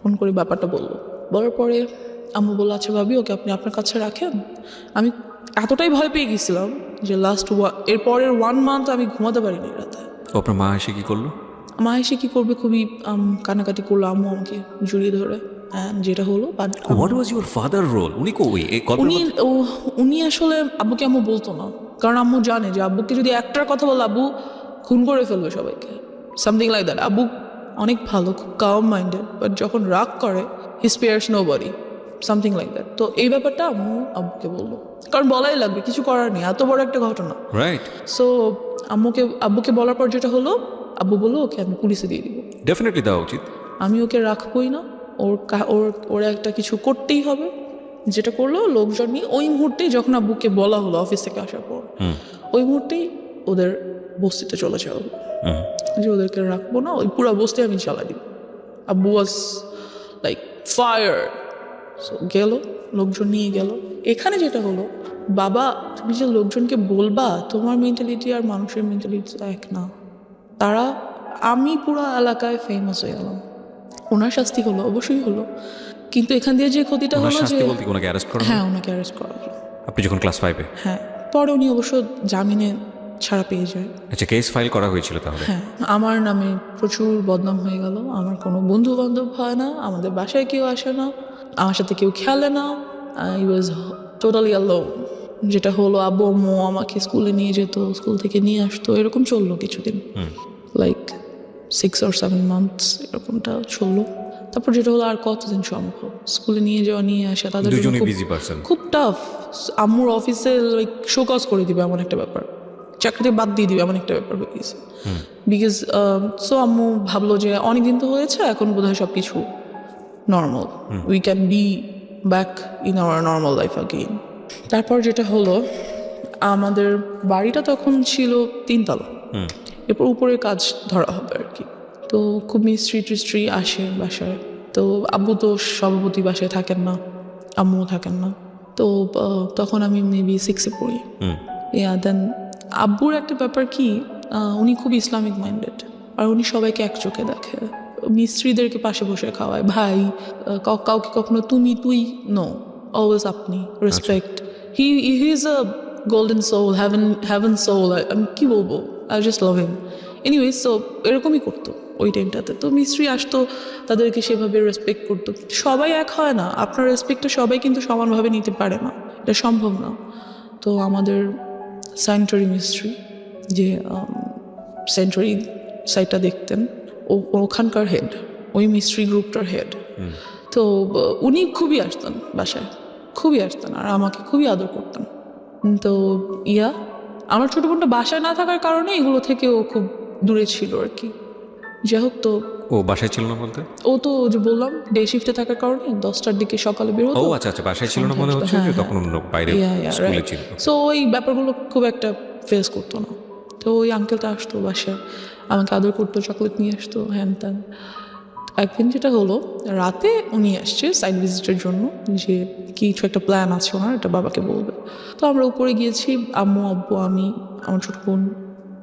ফোন করে ব্যাপারটা বললো। বলার পরে আম্মু বললো, আচ্ছা ভাবি, ওকে আপনি আপনার কাছে রাখেন। আমি এতটাই ভয় পেয়ে গেছিলাম যে এর পরের 1 মান্থ আমি ঘুমাতে পারিনি রাতে। আপনার মা এসে কি করলো? মা এসে কি করবে, খুবই কান্নাকাটি করলো। আম্মু আমাকে জড়িয়ে ধরে, যেটা হলো what was your father role? উনি আসলে আব্বুকে আম্মু বলতো না, কারণ আম্মু জানে যে আব্বুকে যদি একটার কথা বলে আব্বু খুন করে ফেলবে সবাইকে। Something like that. আব্বু অনেক ভালো, খুব কাম মাইন্ডেড, বাট যখন রাগ করে he spares nobody, something like that. তো এই ব্যাপারটা আম্মু আব্বুকে বললো, কারণ বলাই লাগবে, কিছু করার নেই, এত বড় একটা ঘটনা। রাইট। সো আব্বুকে বলার পর যেটা হলো, আব্বু বললো ওকে আমি পুলিশে দিয়ে দিব। ডেফিনেটলি দেওয়া উচিত। আমি ওকে রাখবই না, ওর একটা কিছু করতেই হবে। যেটা করলো লোকজন নিয়ে ওই মুহূর্তেই, যখন আব্বুকে বলা হলো অফিস থেকে আসার পর, ওই মুহূর্তেই ওদের বস্তিতে চলে যাওয়া হলো, যে ওদেরকে রাখবো না, ওই পুরো বস্তি আমি চালাই দিব। আব্বু ওয়াজ লাইক ফায়ার। সো গেল, লোকজন নিয়ে গেল। এখানে যেটা হলো, বাবা তুমি যে লোকজনকে বলবা, তোমার মেন্টালিটি আর মানুষের মেন্টালিটি এক না। তারা, আমি পুরো এলাকায় ফেমাস হয়ে গেলাম। ওনার শাস্তি হলো, অবশ্যই হলো, কিন্তু এখান দিয়ে যে ক্ষতিটা হলো যে, ওনাকে অ্যারেস্ট করা, হ্যাঁ ওনাকে অ্যারেস্ট করা হলো। আপনি যখন ক্লাস 5-এ? হ্যাঁ, পরে উনি অবশ্য জামিনে ছাড়া পেয়ে যায়। আচ্ছা, কেস ফাইল করা হয়েছিল তাহলে? হ্যাঁ, আমার নামে প্রচুর বদনাম হয়ে গেল। আমার কোনো বন্ধু বান্ধব হয় না, আমাদের বাসায় কেউ আসে না, আমার সাথে কেউ খেলে না। I was totally alone. যেটা হলো, আব্বু আম্মু আমাকে স্কুলে নিয়ে যেত, স্কুল থেকে নিয়ে আসতো, এরকম চললো কিছুদিন, লাইক 6 or 7 months এরকমটা চললো। তারপর যেটা হলো, আর কতদিন সম্ভব স্কুলে নিয়ে যাওয়া, নিয়ে আসা, তাদের জন্য দুজনেই বিজি পারসন, খুব টাফ। আম্মুর অফিসে লাইক শোকজ করে দিবে এমন একটা ব্যাপার, চাকরিতে বাদ দিয়ে দিবে এমন একটা ব্যাপার হয়ে গেছে। বিকজ সো আম্মু ভাবলো যে অনেকদিন তো হয়েছে, এখন বোধহয় সব কিছু normal, we can be back in our normal life again. তারপর যেটা হলো, আমাদের বাড়িটা তখন ছিল 3 তলা, এরপর উপরের কাজ ধরা হবে আর কি। তো খুব মিস্ত্রি আসে বাসায়। তো আব্বু তো সভাপতি বাসায় থাকেন না, আম্মুও থাকেন না। তো তখন আমি মেবি 6-এ পড়ি। দেন আব্বুর একটা ব্যাপার কি, উনি খুব ইসলামিক মাইন্ডেড, আর উনি সবাইকে এক চোখে দেখে। মিস্ত্রিদেরকে পাশে বসে খাওয়ায়, ভাই, কাউকে কখনো তুমি তুই, নো, অলওয়েজ আপনি, respect. He is a golden soul, heaven soul. আমি কি বলবো, I just love him. Anyways, so এরকমই করতো ওই টাইমটাতে। তো মিস্ত্রি আসতো, তাদেরকে সেভাবে রেসপেক্ট করতো। সবাই এক হয় না, আপনার রেসপেক্টটা সবাই কিন্তু সমানভাবে নিতে পারে না, এটা সম্ভব না। তো আমাদের স্যানিটারি মিস্ত্রি, যে সেন্টারি সাইটটা দেখতেন, ওখানকার হেড, ওই মিস্ত্রি গ্রুপটার হেড। তো উনি খুবই আসতেন বাসায়, খুবই আসতেন, আর আমাকে খুবই আদর করতেন। তো আমার ছোটো বোনটা বাসায় না থাকার কারণে এগুলো থেকে ও খুব দূরে ছিল আর কি। যাই হোক, তো ও বাসায় ছিল না বলতে? ও তো যে বললাম, ডে শিফটে থাকার কারণে 10টার দিকে সকালে বের হতো। ও আচ্ছা, বাসায় ছিল না মনে হচ্ছে, যে তখন অন্য বাইরে স্কুলে ছিল। সো ওই ব্যাপারগুলো খুব একটা ফেস করতো না। তো ওই আঙ্কেলটা আসতো বাসায়, আমাকে আদর করতো, চকলেট নিয়ে আসতো, হ্যান ত্যান। একদিন যেটা হলো, রাতে উনি আসছে সাইড ভিজিটের জন্য, যে কিছু একটা প্ল্যান আছে ওনার, এটা বাবাকে বলবে। তো আমরা উপরে গিয়েছি, আম্মু আব্বু আমি, আমার ছোটো বোন,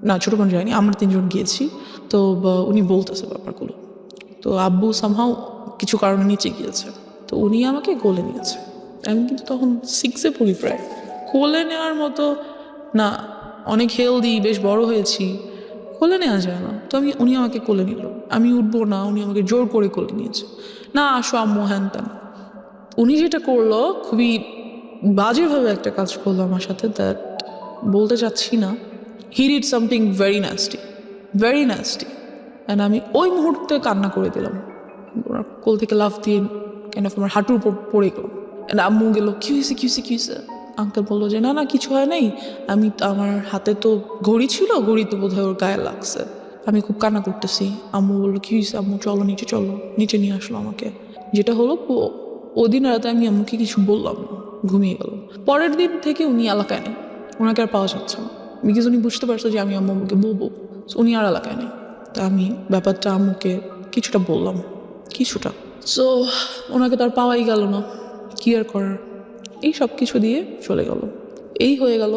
না ছোটো বোন যায়নি, আমরা 3 জন গিয়েছি। তো উনি বলতেছে ব্যাপারগুলো। তো আব্বু সামহাও কিছু কারণে নিচে গিয়েছে, তো উনি আমাকে কোলে নিয়েছে। আমি কিন্তু তখন 6-এ পড়ি প্রায়। কোলে নেওয়ার মতো না, অনেক হেলদি, বেশ বড় হয়েছি, কোলে নেওয়া যায় না। তো উনি আমাকে কোলে নিল, আমি উঠবো না, উনি আমাকে জোর করে কোলে নিয়েছে, না আসো আম্মু, হ্যান ত্যান। উনি যেটা করলো, খুবই বাজেভাবে একটা কাজ করলো আমার সাথে, দ্যাট বলতে চাচ্ছি না। He did something very nasty, very nasty. And আমি ওই মুহূর্তে কান্না করে দিলাম, ওনার কোল থেকে লাফ দিয়ে কাইন্ড অফ আমার হাঁটুর উপর পড়ে গেলাম। অ্যান্ড আম্মু গেলো, কী হয়েছে। আঙ্কেল বললো যে না কিছু হয় নাই, আমার হাতে তো ঘড়ি ছিল, ঘড়ি তো বোধহয় ওর গায়ে লাগছে। আমি খুব কান্না করতেছি। আম্মু বললো, কী হয়েছে আম্মু, চলো নিচে নিয়ে আসলো আমাকে। যেটা হলো, ওদিন রাতে আমি আম্মুকে কিছু বললাম না, ঘুমিয়ে গেল। পরের দিন থেকে উনি এলাকায় নেই, ওনাকে আর পাওয়া যাচ্ছে না, বিকজ উনি বুঝতে পারছে যে আমি আম্মুকে বলবো, উনি আর এলাকায় নেই। তা আমি ব্যাপারটা আম্মুকে কিছুটা বললাম, কিছুটা। সো ওনাকে তো আর পাওয়াই গেল না, কি আর করার। এই সব কিছু দিয়ে চলে গেল, এই হয়ে গেল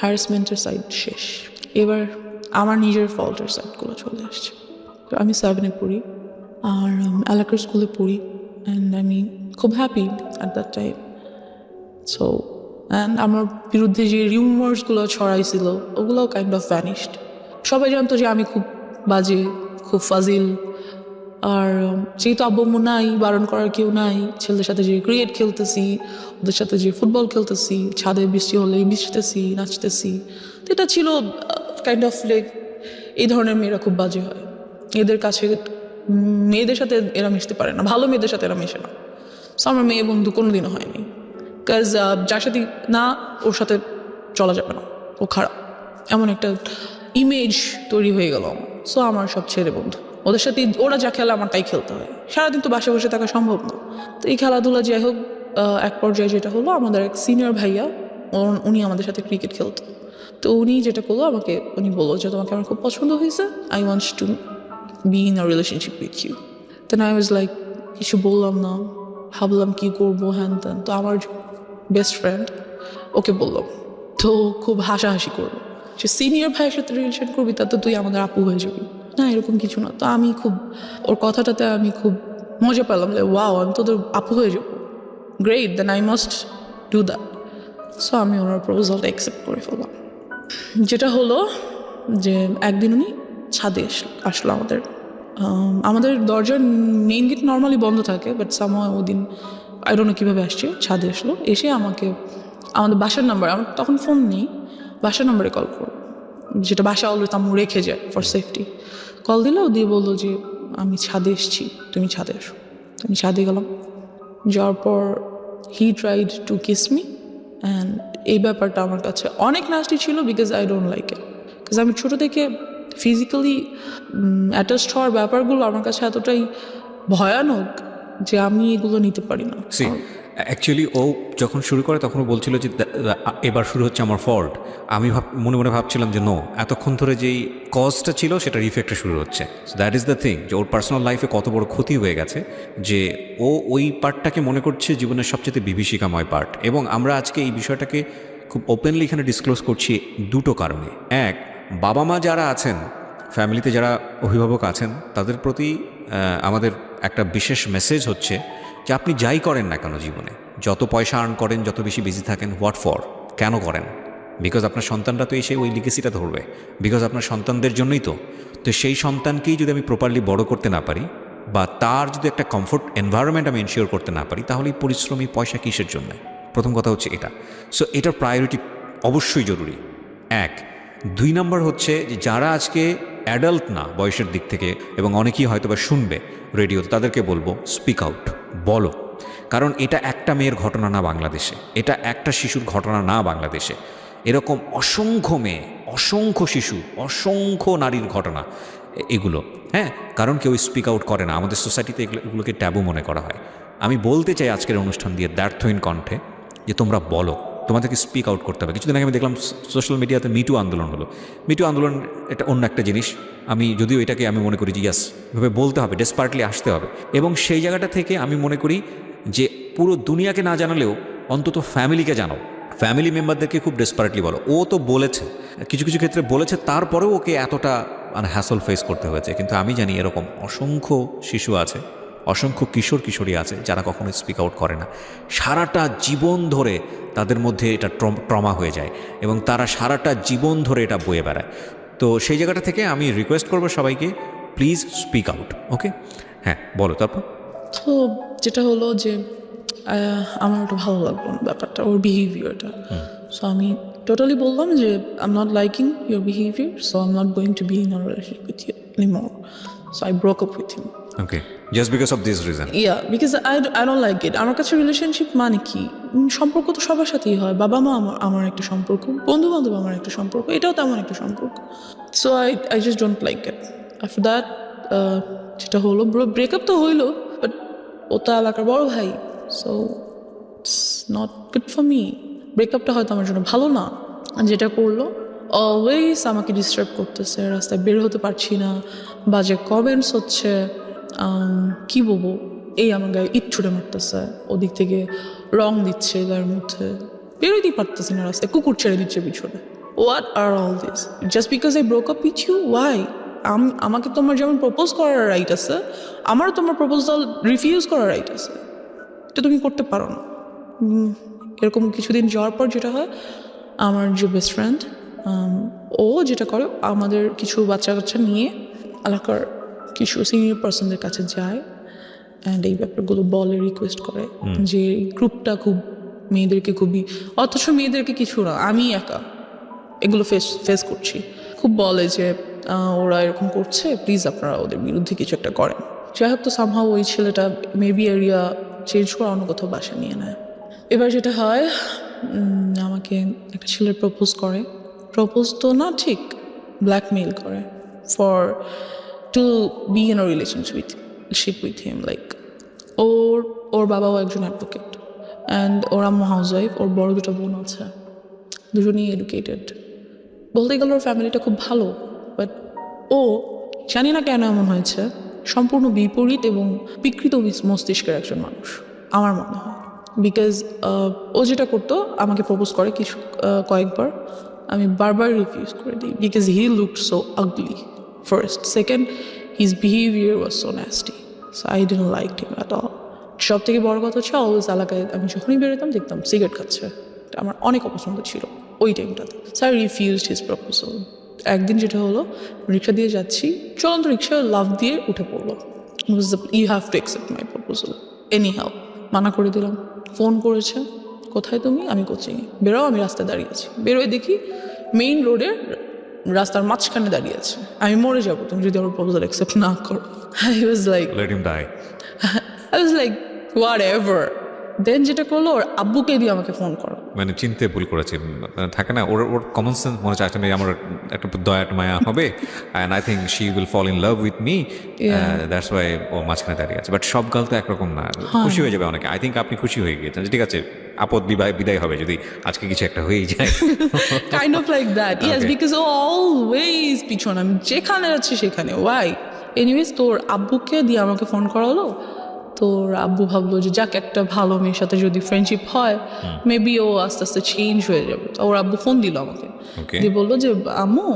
হ্যারাসমেন্টের সাইড শেষ। এবার আমার নিজের ফল্টের সাইডগুলো চলে আসছে। তো আমি 7-এ পড়ি, আর এলাকার স্কুলে পড়ি, অ্যান্ড আমি খুব happy at that time. So and আমার বিরুদ্ধে যে রিউমার্সগুলো ছড়াইছিল, ওগুলোও কাইন্ড অফ ভ্যানিশড। সবাই জানতো যে আমি খুব বাজে, খুব ফাজিল। আর যেহেতু আব্বু আম্মু নাই, বারণ করার কেউ নাই, ছেলেদের সাথে যে ক্রিকেট খেলতেছি, ওদের সাথে যে ফুটবল খেলতেছি, ছাদে বৃষ্টি হলে ভিজতেছি, নাচতেছি, তো এটা ছিল কাইন্ড অফ লাইক এই ধরনের মেয়েরা খুব বাজে হয়। এদের কাছে মেয়েদের সাথে এরা মিশতে পারে না, ভালো মেয়েদের সাথে এরা মেশে না। সো আমার মেয়ে বন্ধু কোনোদিনও হয়নি, কাজ যার সাথে না ওর সাথে চলা যাবে না, ও খারাপ, এমন একটা ইমেজ তৈরি হয়ে গেল আমার। সো আমার সব ছেলে বন্ধু, ওদের সাথে ওরা যা খেলে আমার তাই খেলতে হয়, সারাদিন তো বাসে বসে থাকা সম্ভব না। তো এই খেলাধুলা যাই হোক, এক পর্যায়ে যেটা হলো, আমাদের এক সিনিয়র ভাইয়া উনি আমাদের সাথে ক্রিকেট খেলতো। তো উনি যেটা করলো, উনি বললো যে তোমাকে আমার খুব পছন্দ হয়েছে, I want to be in a relationship with you. Then I was like, কিছু বললাম না, ভাবলাম কি করবো হ্যান ত্যান। তো আমার বেস্ট ফ্রেন্ড ওকে বললাম, তো খুব হাসাহাসি করলো, সে সিনিয়র ভাইয়ের সাথে রিলেশন করবি তা তো তুই আমাদের আপু হয়ে যাবি না, এরকম কিছু না। তো আমি খুব ওর কথাটাতে আমি খুব মজা পেলাম যে ওয়াও, আমি তোদের আপু হয়ে যাবো, great, then I must do that. So আমি ওনার প্রপোজালটা অ্যাকসেপ্ট করে ফেললাম। যেটা হলো যে একদিন উনি ছাদে আসলো আমাদের দরজার মেইন গেট নর্মালি বন্ধ থাকে, বাট সামহাও ওই দিন আই ডোন্ট নো কীভাবে আসছে, ছাদে আসলো, এসে আমাকে আমাদের বাসার নাম্বার, আমার তখন ফোন নেই, বাসার নাম্বারে কল করো, যেটা বাসা অলরেডি আম্মু রেখে যায় ফর সেফটি। কল দিল, দিয়ে বললো যে আমি ছাদে এসেছি, তুমি ছাদে এসো। আমি ছাদে গেলাম, যাওয়ার পর he tried to kiss me, and এই ব্যাপারটা আমার কাছে অনেক নাস্টি ছিল, because I don't like it. Because আমি ছোটো থেকে ফিজিক্যালি অ্যাটাচড হওয়ার ব্যাপারগুলো আমার কাছে এতটাই ভয়ানক যে আমি এগুলো নিতে পারি না। অ্যাকচুয়ালি ও যখন শুরু করে তখন ও বলছিল যে এবার শুরু হচ্ছে আমার ফল্ট। আমি মনে মনে ভাবছিলাম যে নো, এতক্ষণ ধরে যেই কজটা ছিল সেটার ইফেক্টটা শুরু হচ্ছে। So that is the thing, যে ওর পার্সোনাল লাইফে কত বড় ক্ষতি হয়ে গেছে যে ও ওই পার্টটাকে মনে করছে জীবনের সবচেয়ে বিভীষিকাময় পার্ট। এবং আমরা আজকে এই বিষয়টাকে খুব ওপেনলি এখানে ডিসক্লোজ করছি দুটো কারণে। এক, বাবা মা যারা আছেন, ফ্যামিলিতে যারা অভিভাবক আছেন, তাদের প্রতি আমাদের একটা বিশেষ মেসেজ হচ্ছে যে আপনি যাই করেন না কেন জীবনে, যত পয়সা আর্ন করেন, যত বেশি বিজি থাকেন, হোয়াট ফর, কেন করেন? বিকজ আপনার সন্তানরা তো এসে ওই লিগেসিটা ধরবে, বিকজ আপনার সন্তানদের জন্যই তো সেই সন্তানকেই যদি আমি প্রপারলি বড় করতে না পারি, বা তার যদি একটা কমফোর্ট এনভায়রনমেন্ট আমি এনশিওর করতে না পারি, তাহলে এই পরিশ্রমী পয়সা কিসের জন্য? প্রথম কথা হচ্ছে এটা। সো এটার প্রায়োরিটি অবশ্যই জরুরি, এক। 2 নম্বর হচ্ছে যে যারা আজকে অ্যাডাল্ট না বয়সের দিক থেকে, এবং অনেকেই হয়তো বা শুনবে রেডিওতে, তাদেরকে বলবো স্পিক আউট, বলো। কারণ এটা একটা মেয়ের ঘটনা না বাংলাদেশে, এটা একটা শিশুর ঘটনা না বাংলাদেশে, এরকম অসংখ্য মেয়ে, অসংখ্য শিশু, অসংখ্য নারীর ঘটনা এগুলো। হ্যাঁ, কারণ কেউ স্পিক আউট করে না, আমাদের সোসাইটিতে এগুলোকে ট্যাবু মনে করা হয়। আমি বলতে চাই আজকের অনুষ্ঠান দিয়ে দ্ব্যর্থহীন কণ্ঠে যে তোমরা বলো, তোমাদেরকে স্পিক আউট করতে হবে। কিছুদিন আগে আমি দেখলাম সোশ্যাল মিডিয়াতে মিটু আন্দোলন হলো। মিটু আন্দোলন এটা অন্য একটা জিনিস, আমি যদিও এটাকে আমি মনে করি যে ইয়াস, এভাবে বলতে হবে, ডেসপার্টলি আসতে হবে। এবং সেই জায়গাটা থেকে আমি মনে করি যে পুরো দুনিয়াকে না জানালেও অন্তত ফ্যামিলিকে জানাও, ফ্যামিলি মেম্বারদেরকে খুব ডেসপারেটলি বলো। ও তো বলেছে, কিছু কিছু ক্ষেত্রে বলেছে, তারপরেও ওকে এতটা হ্যাসল ফেস করতে হয়েছে। কিন্তু আমি জানি এরকম অসংখ্য শিশু আছে, অসংখ্য কিশোর কিশোরী আছে যারা কখনো স্পিক আউট করে না, সারাটা জীবন ধরে তাদের মধ্যে এটা ট্রমা হয়ে যায় এবং তারা সারাটা জীবন ধরে এটা বয়ে বেড়ায়। তো সেই জায়গাটা থেকে আমি রিকোয়েস্ট করবো সবাইকে, প্লিজ স্পিক আউট। ওকে, হ্যাঁ বলো তারপর। তো যেটা হলো যে আমার ওটা ভালো লাগলো না ব্যাপারটা, ওর বিহেভিয়ারটা। সো আমি টোটালি বললাম যে I am not liking your behaviour, so I am not going to be in a relationship with you anymore. So I broke up with him. Okay, just because of this reason? Yeah, because I don't like it. আমার কাছে relationship মানে কি, সম্পর্ক তো সবার সাথেই হয়, বাবা মা আমার একটা সম্পর্ক, বন্ধু বান্ধব আমার একটা সম্পর্ক, এটাও তেমন একটা সম্পর্ক। So I just don't like it. After that যেটা হলো, ব্রেকআপ তো হইলো, বাট ও তো এলাকার বড় ভাই, so it's not good for me. ব্রেকআপটা হয়তো আমার জন্য ভালো না। যেটা করলো, অলওয়েজ আমাকে ডিস্টার্ব করতেছে, রাস্তায় বের হতে পারছি না, বাজে কমেন্টস হচ্ছে, কী বলবো, এই আমার গায়ে ইট ছুটে মারতেছে, ওদিক থেকে রং দিচ্ছে গায়ের মধ্যে, বেরোতেই পারতেছি না রাস্তায়, কুকুর ছেড়ে দিচ্ছে পিছনে। What are all this? Just because I broke up with you? Why? আমাকে তোমার যেমন প্রপোজ করার রাইট আছে, আমারও তোমার প্রপোজাল রিফিউজ করার রাইট আছে, এটা তুমি করতে পারো না। এরকম কিছুদিন যাওয়ার পর যেটা হয়, আমার যে বেস্ট ফ্রেন্ড ও যেটা করে, আমাদের কিছু বাচ্চা কাচ্চা নিয়ে এলাকার কিছু সিনিয়র পার্সনদের কাছে যায় অ্যান্ড এই ব্যাপারগুলো বলে, রিকোয়েস্ট করে যে এই গ্রুপটা খুব মেয়েদেরকে খুবই, অথচ মেয়েদেরকে কিছু না, আমি একা এগুলো ফেস করছি, খুব বলে যে ওরা এরকম করছে, প্লিজ আপনারা ওদের বিরুদ্ধে কিছু একটা করেন। যাই হোক, তো সামহাও ওই ছেলেটা মেবি এরিয়া চেঞ্জ করে অন্য কোথাও বাসা নিয়ে নেয়। এবার যেটা হয়, আমাকে একটা ছেলে প্রপোজ তো না ঠিক, ব্ল্যাকমেইল করে for to be in a relationship with him. Like ওর বাবাও একজন অ্যাডভোকেট অ্যান্ড ওর আম্মু হাউসওয়াইফ, ওর বড় দুটো বোন আছে, দুজনেই এডুকেটেড। বলতে গেলে ওর ফ্যামিলিটা খুব ভালো, বাট ও জানি না কেন এমন হয়েছে, সম্পূর্ণ বিপরীত এবং বিকৃত মস্তিষ্কের একজন মানুষ আমার মনে হয়। বিকজ ও যেটা করতো, আমাকে প্রপোজ করে কয়েকবার, আমি বারবার রিফিউজ করে দিই because he looked so ugly first. Second, his behaviour was so nasty, so I didn't like him at all. সব থেকে বড় কথা হচ্ছে, অলওয়েজ এলাকায় আমি যখনই বেরোতাম দেখতাম সিগারেট খাচ্ছে। আমার অনেক অপছন্দ ছিল ওই টাইমটাতে। So I refused his proposal. একদিন যেটা হলো, রিক্সা দিয়ে যাচ্ছি, চলন্ত রিক্সা লাফ দিয়ে উঠে পড়লো। You have to accept my proposal anyhow. মানা করে দিলাম। ফোন করেছে, কোথায় তুমি? আমি কোচিংয়ে। বেরো, আমি রাস্তায় দাঁড়িয়ে আছি। বেরোয় দেখি মেইন রোডের রাস্তার মাঝখানে দাঁড়িয়ে আছে। আমি মরে যাবো তুমি যদি আমার প্রপোজাল অ্যাকসেপ্ট না করো। I was like whatever. Then যেটা করলো, ওর আব্বুকে দিয়ে আমাকে ফোন করো। মানে চিনতে ভুল করেছে, থাকে না, ওর কমন সেন্স মনে হচ্ছে একটা মেয়ে আমার একটা দয়া মায়া হবে, and I think she will fall in love with me, that's why ও মাঝখানে দাঁড়িয়ে আছে। বাট সব গাল তো একরকম না, খুশি হয়ে যাবে অনেকে। আই থিঙ্ক আপনি খুশি হয়ে গিয়েছেন, ঠিক আছে, আপদ বিদায় হবে যদি আজকে কিছু একটা হয়েই যায়। Kind of like that, yes, because ও অলওয়েজ পিছন, আমি যেখানে যাচ্ছি সেখানে। ওয়াই? এনিওয়েজ, তোর আব্বুকে দিয়ে আমাকে ফোন করালো। তোর আব্বু ভাবলো যে যাক, একটা ভালো মেয়ের সাথে যদি ফ্রেন্ডশিপ হয়, মেবি ও আস্তে আস্তে চেঞ্জ হয়ে যাবে। তো ওর আব্বু ফোন দিল আমাকে, দিয়ে বললো যে আম্মু,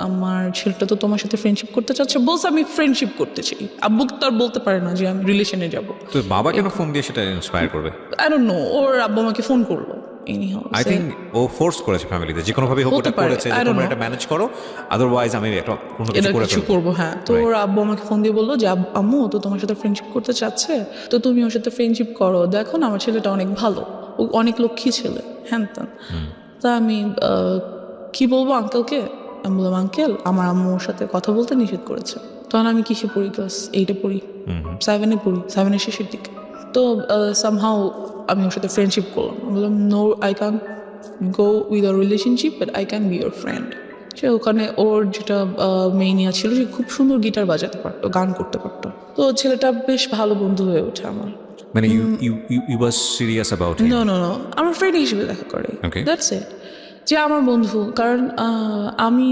আমার ছেলেটা তো তোমার সাথে ফ্রেন্ডশিপ করতে চাচ্ছে। বলছে আমি ফ্রেন্ডশিপ করতে চাই। আব্বু তো আর বলতে পারে না যে আমি রিলেশনে যাব। তো বাবা কেন ফোন দিয়ে সেটা ইন্সপায়ার করবে? আই ডোন্ট নো, ওর আব্বু আমাকে ফোন করলো। আই থিঙ্ক ও ফোর্স করেছে ফ্যামিলিতে, যে কোনো ভাবে হোক ওটা করেছে যে তোমরা এটা ম্যানেজ করো, আদারওয়াইজ আমি একটা কোনো কিছু করবো। হ্যাঁ, তো ওর আব্বু আমাকে ফোন দিয়ে বললো যে আম্মু তো তোমার সাথে ফ্রেন্ডশিপ করতে চাচ্ছে, তো তুমি ওর সাথে ফ্রেন্ডশিপ করো। দেখো না, আমার ছেলেটা অনেক ভালো, ও অনেক লক্ষ্মী ছেলে, হ্যান ত্যান। তা আমি কি বলবো আঙ্কেলকে? আমি বললাম, আঙ্কেল, আমার আম্মুর সাথে কথা বলতে নিষেধ করেছে। তখন আমি কিসে পড়ি? ক্লাস 8-এ পড়ি, 7-এ পড়ি, 7-এর শেষের দিকে। তো সামহাউ আমি ওর সাথে ফ্রেন্ডশিপ করলাম। বললাম, no, I can go with a relationship, but I can be your friend. সে ওখানে ওর যেটা মেইনিয়া ছিল, সে খুব সুন্দর গিটার বাজাতে পারতো, গান করতে পারতো। তো ছেলেটা বেশ ভালো বন্ধু হয়ে ওঠে আমার। মানে you were serious about him? No, আমার ফ্রেন্ড হিসেবে দেখা করে, দ্যাটস ইট। যে আমার বন্ধু, কারণ আমি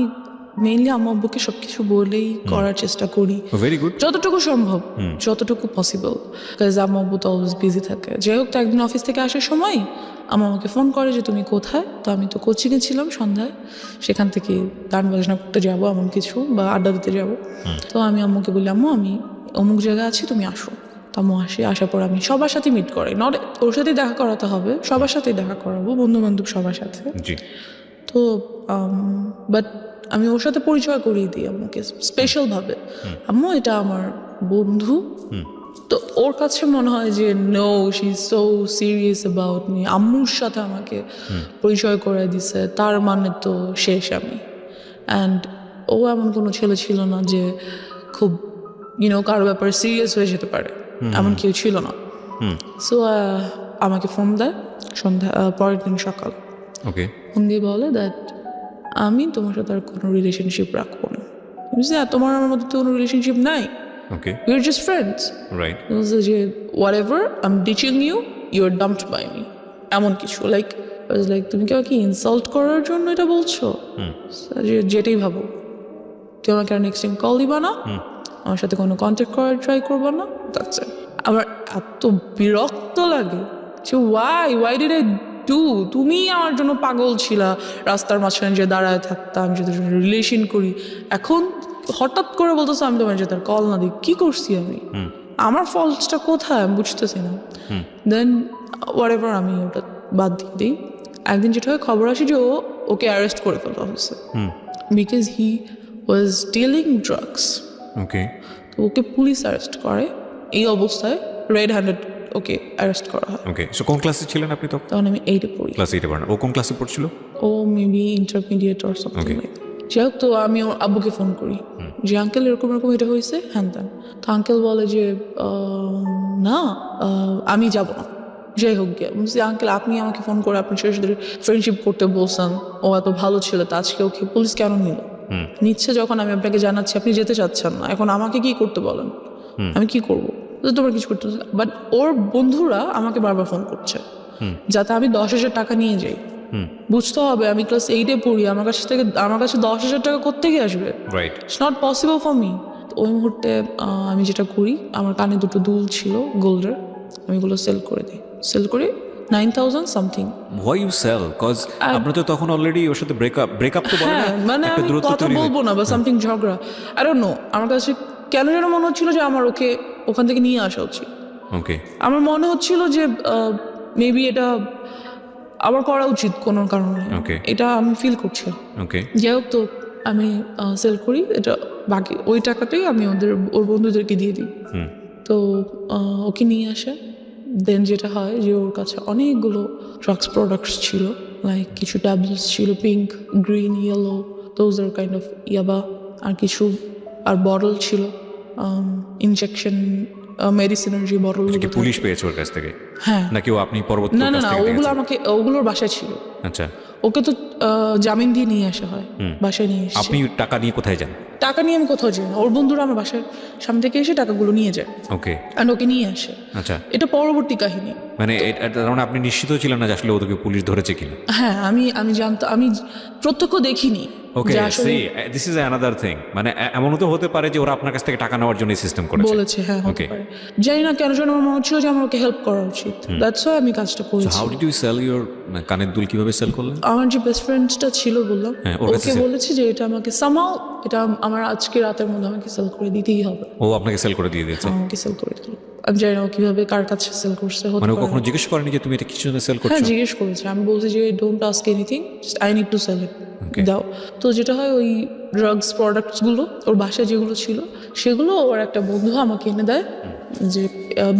মেইনলি আম্মু আব্বুকে সব কিছু বলেই করার চেষ্টা করি, ভেরি গুড, যতটুকু সম্ভব, যতটুকু পসিবল। বিকজ আম্মু আব্বু তো অলওয়েজ বিজি থাকে। যাই হোক, তো একদিন অফিস থেকে আসার সময় আম্মু আমাকে ফোন করে যে তুমি কোথায়? তো আমি তো কোচিংয়ে ছিলাম সন্ধ্যায়, সেখান থেকে গান বাজনা করতে যাবো এমন কিছু, বা আড্ডা দিতে যাবো। তো আমি আম্মুকে বলি, আম্মু আমি অমুক জায়গায় আছি, তুমি আসো। তো আম্মু আসার পর আমি সবার সাথে মিট করাই, নট ওর সাথেই দেখা করাতে হবে, সবার সাথেই দেখা করাবো, বন্ধু বান্ধব সবার সাথে। তো বাট আমি ওর সাথে পরিচয় করিয়ে দিই আম্মুকে স্পেশালভাবে। আম্মু, এটা আমার বন্ধু। তো ওর কাছে মনে হয় যে no, she is so serious about me. আম্মুর সাথে আমাকে পরিচয় করে দিছে, তার মানে তো শেষ আমি। অ্যান্ড ও এমন কোনো ছেলে ছিল না যে খুব কারো ব্যাপারে সিরিয়াস হয়ে যেতে পারে, এমন কেউ ছিল না। সো আমাকে ফোন দেয় পরের দিন সকাল, ফোন দিয়ে বলে দ্যাট আমি তোমার সাথে আর কোনো রিলেশনশিপ রাখবো না। তোমার আমার মধ্যে তো কোনো রিলেশনশিপ নাই, we are just friends, right? যে whatever, I'm ditching you, you're dumped by me, এমন কিছু। লাইক তুমি কি আমাকে ইনসাল্ট করার জন্য এটা বলছো? যেটাই ভাবো, তুমি আমাকে আর নেক্সট টাইম কল দিবা না, আমার সাথে কোনো কন্ট্যাক্ট করার ট্রাই করবা না, দ্যাটস ইট। আমার এত বিরক্ত লাগে যে ওয়াই ডিড আই ডু? তুমি আমার জন্য পাগল ছিলা, রাস্তার মাঝখানে যে দাঁড়ায় থাকতাম, যদি রিলেশন করি, এখন হঠাৎ করে বলতেছো আমি তোমার সাথে কল না দিই। কি করছি আমি? আমার ফল্টসটা কোথায় আমি বুঝতেছি না। দেন হোয়াট এভার, আমি ওটা বাদ দিয়ে দিই। একদিন যেটা হয়, খবর আসে যে ওকে অ্যারেস্ট করে ফেলা হয়েছে, because he was dealing drugs. তো ওকে পুলিশ অ্যারেস্ট করে, এই অবস্থায় রেড হ্যান্ডেড ওকে অ্যারেস্ট করা হয়। সো কোন ক্লাসে ছিলেন আপনি তখন? তখন আমি 8-এ পড়ি। ক্লাস 8-এ পড়েন। ও কোন ক্লাসে পড়ছিল? ও maybe intermediate or something like that. যাই হোক, তো আমি ওর আব্বুকে ফোন করি যে আঙ্কেল এরকম এরকম এটা হয়েছে, হ্যান ত্যান। তো আঙ্কেল বলে যে না, আমি যাব না। যাই হোক গিয়ে বলছি, আঙ্কেল আপনি আমাকে ফোন করে আপনি শেষ ধরে ফ্রেন্ডশিপ করতে বলছেন, ও এত ভালো ছিল, তা আজকে ওকে পুলিশ কেন নিল? নিচ্ছে যখন আমি আপনাকে জানাচ্ছি আপনি যেতে চাচ্ছেন না, এখন আমাকে কি করতে বলেন? আমি কি করবো? তোমার কিছু করতে, বাট ওর বন্ধুরা আমাকে বারবার ফোন করছে যাতে আমি 10,000 টাকা নিয়ে যাই। বুঝতে হবে আমি ক্লাস 8-এ পড়ি, আমার কাছে 10,000 টাকা কোত্থেকে আসবে? Right. It's not possible for me. ওই মুহূর্তে আমি যেটা করি, আমার কানে দুটো দুল ছিল গোল্ডের, আমি এগুলো সেল করে 9,000 something. Why you sell? Cause আপনার তো তখন অলরেডি ওর সাথে ব্রেকআপ তো বলে না, হ্যাঁ, মানে একটা আমি দূরত্ব কথা তৈরি বলবো না বা সামথিং ঝগড়া, আই ডোন্ট নো। আমার কাছে কেন যেন মনে হচ্ছিল যে আমার ওকে ওখান থেকে নিয়ে আসা উচিত। ওকে। আমার মনে হচ্ছিল যে মেবি এটা আমার করা উচিত কোনো কারণে, Okay. এটা আমি ফিল করছি। ওকে। যাই হোক, তো আমি সেল করি এটা, বাকি ওই টাকাটাই আমি ওর বন্ধুদেরকে দিয়ে দিই। তো ওকে নিয়ে আসে। দেন যেটা হয় যে ওর কাছে অনেকগুলো ড্রাগস প্রোডাক্টস ছিল, লাইক কিছু ট্যাবলেটস ছিল, pink, green, yellow, those are kind of ইয়াবা, আর কিছু আর বটল ছিল, ইনজেকশন মেডিসিনের যে বটল। কি পুলিশ পেয়েছে ওর কাছ থেকে? হ্যাঁ। নাকি ও আপনি পরবর্তী না ওর না কাছ না, থেকে ওগুলো দেখেছেন? ওগুলোর বাসায় ছিল। আচ্ছা। ওকে তো জামিন দিয়ে নিয়ে আসা হয়, বাসায় নিয়ে এসে। আপনি টাকা নিয়ে কোথায় যান? টাকা নিয়ে আমি কোথাও যাই না, ওর বন্ধুরা আমার বাসার সামনে থেকে এসে টাকাগুলো নিয়ে যায় ওকে। আর ওকে নিয়ে আসে। আচ্ছা, এটা পরবর্তী কাহিনী। মানে তার মানে আপনি নিশ্চিত ছিলেন না যে আসলে ওদেরকে পুলিশ ধরেছে কিনা? হ্যাঁ, আমি জানতাম, আমি প্রত্যক্ষ দেখিনি ওকে, যে আসলে দিস ইজ অ্যানাদার থিং। মানে এমনও তো হতে পারে যে ওরা আপনার কাছ থেকে টাকা নেওয়ার জন্য সিস্টেম করেছে। বলেছে। হ্যাঁ, হতে Okay. পারে। জানি না কেন যেন আমার মনে হচ্ছিল যে আমার ওকে হেল্প করা উচিত, দ্যাটস ওয়াই আমি কাজটা করেছি। How did you sell your কানের দুল? কিভাবে সেল করলেন? আমার যে বেস্ট ফ্রেন্ডটা ছিল বললাম, হ্যাঁ, ওর কাছে ওকে sell- বলেছি যে এটা আমাকে সামাও, এটা আমার আজকে রাতের মধ্যে আমাকে সেল করে দিতেই হবে। ও আপনাকে সেল করে দিয়ে দিয়েছে? আমাকে সেল করে দিল। আমি জানি না ও কিভাবে কার কাছে সেল করছে, হতে মানে ও পারে। কখনো জিজ্ঞেস করেনি যে তুমি এটা কিছু জন্য সেল হ্যাঁ, করছো? জিজ্ঞেস করেছে। আমি বলছি যে don't ask anything, just I need to sell it, দাও। তো যেটা হয়, ওই ড্রাগস প্রোডাক্টসগুলো ওর বাসায় যেগুলো ছিল সেগুলো ওর একটা বন্ধু আমাকে এনে দেয়, যে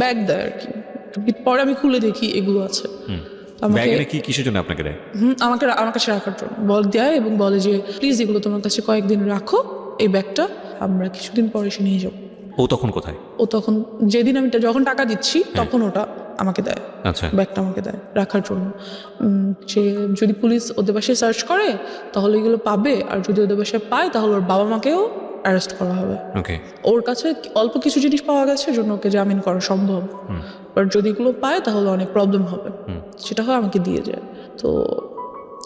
ব্যাগ দেয় আর কি। পরে আমি খুলে দেখি এগুলো আছে। আমাকে ব্যাগে কি কিসের জন্য আপনাকে দেয়? আমার কাছে রাখার জন্য দেয় এবং বলে যে প্লিজ এগুলো তোমার কাছে কয়েকদিন রাখো, এই ব্যাগটা আমরা কিছুদিন পরে এসে নিয়ে যাবো। ও তখন কোথায়? ও তখন যেদিন আমি যখন টাকা দিচ্ছি তখন ওটা আমাকে দেয়, আচ্ছা। ব্যাগটা আমাকে দেয় রাখার জন্য। যে যদি পুলিশ ওদের বাসায় সার্চ করে তাহলে এগুলো পাবে, আর যদি ওদের বাসায় পায় তাহলে ওর বাবা মাকেও অ্যারেস্ট করা হবে। ওকে। ওর কাছে অল্প কিছু জিনিস পাওয়া গেছে, জন্য ওকে জামিন করা সম্ভব, বাট যদি এগুলো পায় তাহলে অনেক প্রবলেম হবে। সেটা হয় আমাকে দিয়ে যায়। তো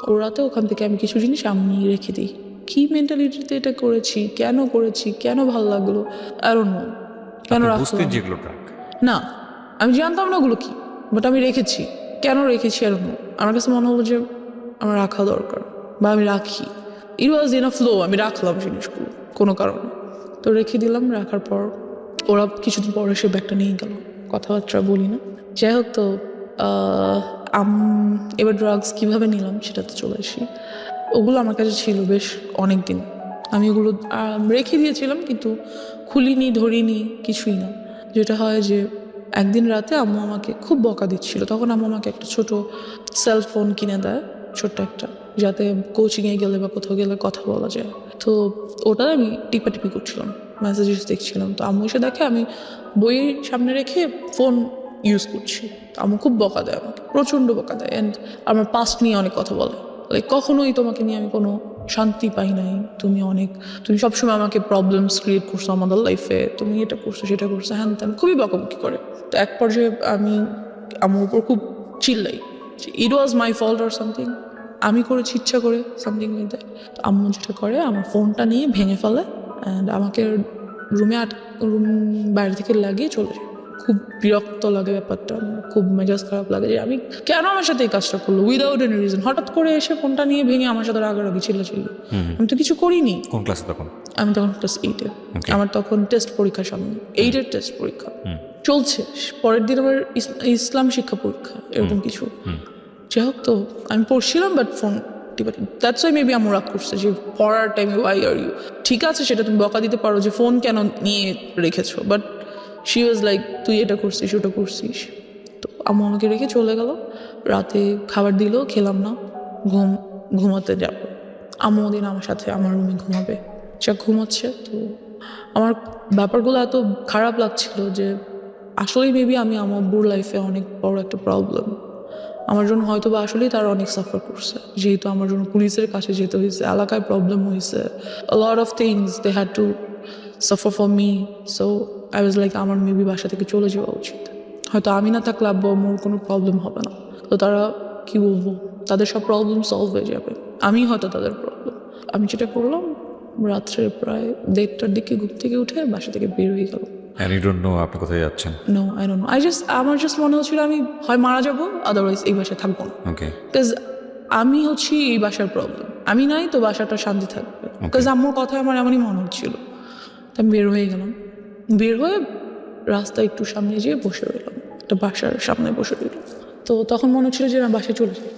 ওর রাতে ওখান থেকে আমি কিছু জিনিস আমি রেখে দিই। কি মেন্টালিটিতে এটা করেছি, কেন ভালো লাগলো, আই ডোন্ট নো কেন আপনি রাখলাম। বুঝতেন যেগুলো ড্রাগ? না, আমি জানতাম না ওগুলো কি, বাট আমি রেখেছি। কেন রেখেছি আর আমার কাছে মনে হলো যে আমার রাখা দরকার, বা আমি রাখি। ইট ওয়াজ ইন আ ফ্লো, আমি রাখলাম জিনিসগুলো কোনো কারণে। তো রেখে দিলাম। রাখার পর ওরা কিছুদিন পরে সে ব্যাগটা নিয়ে গেল, কথাবার্তা বলি না। যাই হোক, তো এবার ড্রাগস কীভাবে নিলাম সেটাতে চলে আসি। ওগুলো আমার কাছে ছিল বেশ অনেক দিন, আমি ওগুলো রেখে দিয়েছিলাম, কিন্তু খুলিনি, ধরিনি, কিছুই না। যেটা হয় যে একদিন রাতে আম্মু আমাকে খুব বকা দিচ্ছিল, তখন আম্মু আমাকে একটা ছোট সেলফোন কিনে দেয়, ছোট্ট একটা, যাতে কোচিংয়ে গেলে বা কোথাও গেলে কথা বলা যায়। তো ওটা আমি টিপাটিপি করছিলাম, মেসেজেস দেখছিলাম। তো আম্মু এসে দেখে আমি বইয়ের সামনে রেখে ফোন ইউজ করছি। আম্মু খুব বকা দেয় আমাকে, প্রচণ্ড বকা দেয়। অ্যান্ড আমার পাস্ট নিয়ে অনেক কথা বলে, লাইক কখনোই তোমাকে নিয়ে আমি কোনো শান্তি পাই নাই, তুমি সবসময় আমাকে প্রবলেমস ক্রিয়েট করছো আমাদের লাইফে, তুমি এটা করছো সেটা করছো, হ্যান ত্যান, খুবই বকাবকি করে। তো এক পর্যায়ে আমি আমার উপর খুব চিল্লাই, ইট ওয়াজ মাই ফল্ট অর সামথিং, আমি করেছি ইচ্ছা করে, সামথিং লাইক দ্যাট। তো আম্মু যেটা করে, আমার ফোনটা নিয়ে ভেঙে ফেলে অ্যান্ড আমাকে রুম বাইরে থেকে লাগিয়ে চলে যায়। খুব বিরক্ত লাগে ব্যাপারটা, আমার খুব মেজাজ খারাপ লাগে যে আমি কেন আমার সাথে এই কাজটা করলো উইদাউট এনি রিজন। হঠাৎ করে এসে ফোনটা নিয়ে ভেঙে আমার সাথে রাগারাগি চিল্লাচিল্লি। আমি তো কিছু করিনি। কোন ক্লাসে তখন? আমি তখন ক্লাস 8-এ। আমার তখন টেস্ট পরীক্ষা সামনে, 8-এর টেস্ট পরীক্ষা চলছে, পরের দিন আমার ইসলাম শিক্ষা পরীক্ষা, এরকম কিছু। যাই হোক, তো আমি পড়ছিলাম, but phone that's why maybe আমার রাগ করছে যে পড়ার টাইমে ওয়াই আর ইউ। ঠিক আছে, সেটা তুমি বকা দিতে পারো যে ফোন কেন নিয়ে রেখেছো, বাট শি ওয়াজ লাইক তুই এটা করছিস ওটা করছিস। তো আম্মু আমাকে রেখে চলে গেল। রাতে খাবার দিল, খেলাম না, ঘুমাতে যাব। আম্মু ওদিন আমার সাথে আমার রুমে ঘুমাবে, সে ঘুমাচ্ছে। তো আমার ব্যাপারগুলো এত খারাপ লাগছিল যে আসলেই মেবি আমি আমার আব্বুর লাইফে অনেক বড় একটা প্রবলেম। আমার জন্য হয়তো বা আসলেই তারা অনেক সাফার করছে, যেহেতু আমার জন্য পুলিশের কাছে যেতে হয়েছে, এলাকায় প্রবলেম হয়েছে, a lot of things they had to suffer for me. So I was like আমার মেবি বাসা থেকে চলে যাওয়া উচিত, হয়তো আমি না থাকলে আব্বু আম্মুর কোনো প্রবলেম হবে না। তো তারা কি বলবো, তাদের সব প্রবলেম সলভ হয়ে যাবে, আমি হয়তো তাদের প্রবলেম। আমি যেটা করলাম, রাত্রে প্রায় 1:30টার দিকে ঘুম থেকে উঠে বাসা থেকে বের হয়ে গেলাম। And you don't know আপনি কোথায় যাচ্ছেন? নো আই ডোন্ট নো, আমার জাস্ট মনে হচ্ছিল আমি হয় মারা যাবো, আদারওয়াইজ এই বাসায় থাকবো না। ওকে, বিকজ আমি হচ্ছি এই বাসার প্রবলেম, আমি নাই তো বাসাটা শান্তি থাকবে। বিকজ আম্মুর কথা আমার এমনই মনে হচ্ছিল। তো আমি বের হয়ে গেলাম, বের হয়ে রাস্তায় একটু সামনে যেয়ে বসে রইলাম, একটা বাসার সামনে বসে রইলাম। তো তখন মনে হচ্ছিল যে না, বাসায় চলে যাই,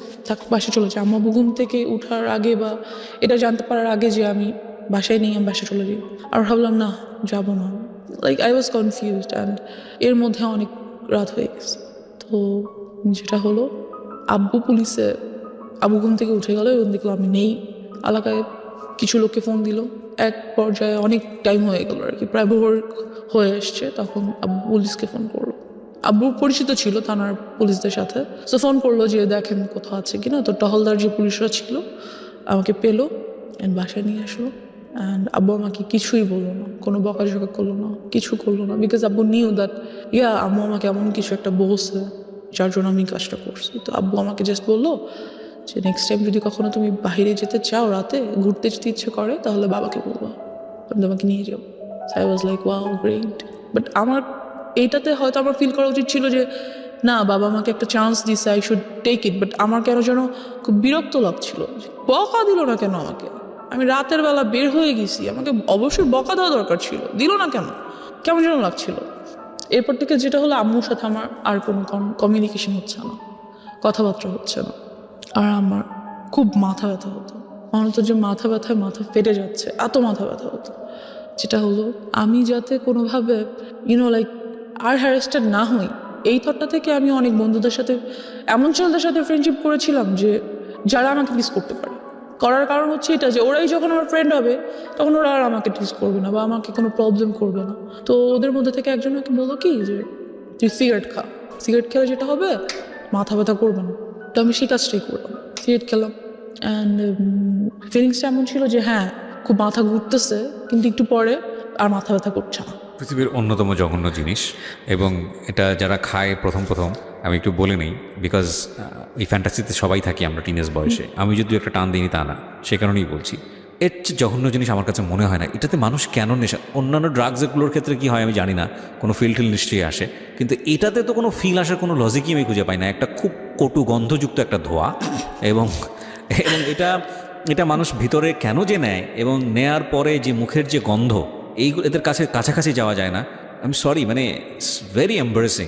বাসায় চলে যাই। আম্মা ঘুম থেকে উঠার আগে বা এটা জানতে পারার আগে যে আমি বাসায় নেই, আমি বাসায় চলে যাই। আর ভাবলাম না, যাবো না। Like I was confused and এর মধ্যে অনেক রাত হয়ে গেছে। তো যেটা হলো, আব্বু ঘুম থেকে উঠে গেল এবং দেখলো আমি নেই। এলাকায় কিছু লোককে ফোন দিল, এক পর্যায়ে অনেক টাইম হয়ে গেল আর কি, প্রায় ভোর হয়ে এসছে। তখন আব্বু পুলিশকে ফোন করলো, আব্বু পরিচিত ছিল থানার পুলিশদের সাথে। তো ফোন করলো যে দেখেন কোথাও আছে কিনা। তো টহলদার যে পুলিশরা ছিল আমাকে পেলো অ্যান্ড বাসায় নিয়ে আসলো। অ্যান্ড আব্বু আমাকে কিছুই বললো না, কোনো বকাঝকা করলো না, কিছু করলো না। বিকজ আব্বু নিউ দ্যাট আম্মু আমাকে এমন কিছু একটা বলছে যার জন্য আমি কাজটা করছি। তো আব্বু আমাকে জাস্ট বললো যে নেক্সট টাইম যদি কখনো তুমি বাইরে যেতে চাও, রাতে ঘুরতে যেতে ইচ্ছে করে, তাহলে বাবাকে বলবা, আমি তোমাকে নিয়ে যাবো। I was like wow great. But আমার এইটাতে হয়তো আমার ফিল করা উচিত ছিল যে না, বাবা আমাকে একটা চান্স দিছে, I should take it. But আমার কেন যেন খুব বিরক্ত লাগছিল, বকা দিল না কেন আমাকে? আমি রাতের বেলা বের হয়ে গেছি, আমাকে অবশ্যই বকা দেওয়া দরকার ছিল, দিল না কেন? কেমন যেন লাগছিল। এরপর থেকে যেটা হলো, আম্মুর সাথে আমার আর কোনো কমিউনিকেশন হচ্ছে না, কথাবার্তা হচ্ছে না। আর আমার খুব মাথা ব্যথা হতো, মনে হতো যে মাথা ব্যথায় মাথা ফেটে যাচ্ছে, এত মাথা ব্যথা হতো। যেটা হলো, আমি যাতে কোনোভাবে লাইক আর হ্যারাসড না হই, এই থটটা থেকে আমি অনেক বন্ধুদের সাথে, এমন ছেলেদের সাথে ফ্রেন্ডশিপ করেছিলাম যে যারা আমাকে মিস করতে পারে। করার কারণ হচ্ছে এটা যে ওরাই যখন আমার ফ্রেন্ড হবে, তখন ওরা আর আমাকে টিস করবে না বা আমাকে কোনো প্রবলেম করবে না। তো ওদের মধ্যে থেকে একজন আমাকে বললো কি যে তুই সিগারেট খা, সিগারেট খেলে যেটা হবে, মাথা ব্যথা করবে না। তো আমি সেই কাজটাই করলাম, সিগারেট খেলাম। অ্যান্ড ফিলিংসটা এমন ছিল যে হ্যাঁ, খুব মাথা ঘুরতেছে, কিন্তু একটু পরে আর মাথা ব্যথা করছে না। পৃথিবীর অন্যতম জঘন্য জিনিস, এবং এটা যারা খায় প্রথম আমি একটু বলে নিই, বিকজ এই ফ্যান্টাসিতে সবাই থাকি আমরা টিনেজ বয়সে। আমি যদি একটা টান দিইনি তা না, সে কারণেই বলছি। এর চেয়ে জঘন্য জিনিস আমার কাছে মনে হয় না। এটাতে মানুষ কেন নেশা, অন্যান্য ড্রাগসগুলোর ক্ষেত্রে কি হয় আমি জানি না, কোনো ফিল নিশ্চয়ই আসে, কিন্তু এটাতে তো কোনো ফিল আসার কোনো লজিকই আমি খুঁজে পাই না। একটা খুব কটু গন্ধযুক্ত একটা ধোঁয়া, এবং এটা মানুষ ভিতরে কেন যে নেয়, এবং নেয়ার পরে যে মুখের যে গন্ধ, এইগুলো এদের কাছাকাছি যাওয়া যায় না। আই এম সরি, মানে ইটস ভেরি এম্বারেসিং।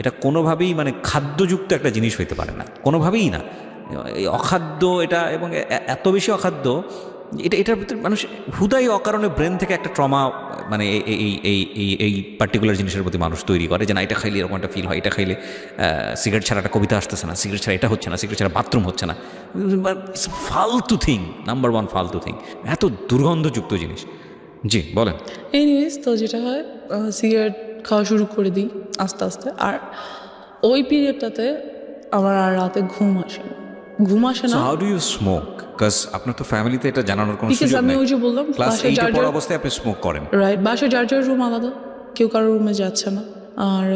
এটা কোনোভাবেই মানে খাদ্যযুক্ত একটা জিনিস হইতে পারে না, কোনোভাবেই না। এই অখাদ্য এটা, এবং এত বেশি অখাদ্য, এটার ভিতরে মানুষ হুদাই অকারণে ব্রেন থেকে একটা ট্রমা, মানে এই পার্টিকুলার জিনিসের প্রতি মানুষ তৈরি করে যে না, এটা খাইলে এরকম একটা ফিল হয়, এটা খাইলে সিগারেট ছাড়া একটা কবিতা আসতেছে না, সিগারেট ছাড়া এটা হচ্ছে না, সিগারেট ছাড়া বাথরুম হচ্ছে না। ফালতু থিং, নাম্বার 1 ফালতু থিং, এত দুর্গন্ধযুক্ত জিনিস। জি বলেন। এনিওয়েজ, তো যেটা হয়, সিগারেট খাওয়া শুরু করে দিই আস্তে আস্তে। আর ওই পিরিয়ডটাতে আমার আর রাতে ঘুম আসে না। How do you smoke? Because আপনার তো ফ্যামিলিতে এটা জানানোর কোনো সুযোগ আমি নেই। ওই যে বললাম, ক্লাস 8 পড়া অবস্থায় আপনি স্মোক করেন, রাইট? বাসায় যার যার রুম আলাদা, কেউ কারোর রুমে যাচ্ছে না। আর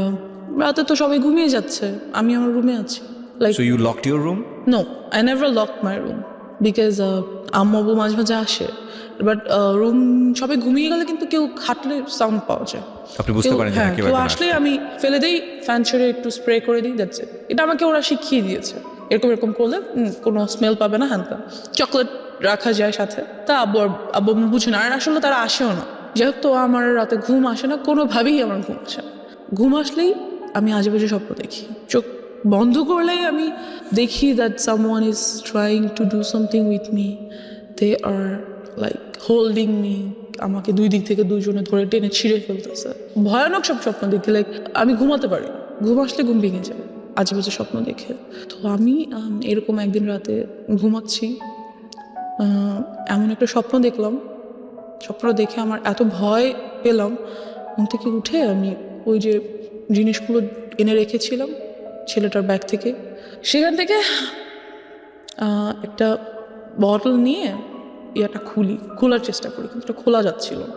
রাতে তো সবাই ঘুমিয়ে যাচ্ছে, আমি আমার রুমে আছি। Like so you locked your room? No, I never lock my room, because আম্মু মাঝে মাঝে আসে। বাট রুম সবাই ঘুমিয়ে গেলে কিন্তু কেউ হাঁটলে সাউন্ড পাওয়া যায়, আপনি বুঝতে পারেন যে কেউ আসলে আমি ফেলে দিই, ফ্যান ছেড়ে একটু স্প্রে করে দিই, দ্যাটস ইট। এটা আমাকে ওরা শিখিয়ে দিয়েছে, এরকম করলে কোনো স্মেল পাবে না। হ্যাঁ, চকলেট রাখা যায় সাথে, তা আব্বু বুঝে না। আর আসলে তারা আসেও না, যেহেতু আমার রাতে ঘুম আসে না, কোনোভাবেই আমার ঘুম আসে না। ঘুম আসলেই আমি আজেবাজে স্বপ্ন দেখি, চোখ বন্ধ করলেই আমি দেখি that someone is trying to do something with me, they are like holding me, আমাকে দুই দিক থেকে দুইজনে ধরে টেনে ছিঁড়ে ফেলতেছে। ভয়ানক সব স্বপ্ন দেখি, লাইক আমি ঘুমাতে পারি, ঘুম আসলে ঘুম ভেঙে যায়। আজেবাজে স্বপ্ন দেখে। তো আমি এরকম একদিন রাতে ঘুমাচ্ছি, এমন একটা স্বপ্ন দেখলাম। স্বপ্নটা দেখে আমার এত ভয় পেলাম, ঘুম থেকে উঠে আমি ওই যে জিনিসগুলো এনে রেখেছিলাম ছেলেটার ব্যাগ থেকে, সেখান থেকে একটা বটল নিয়ে ইয়াটা খোলার চেষ্টা করি, কিন্তু এটা খোলা যাচ্ছিল না,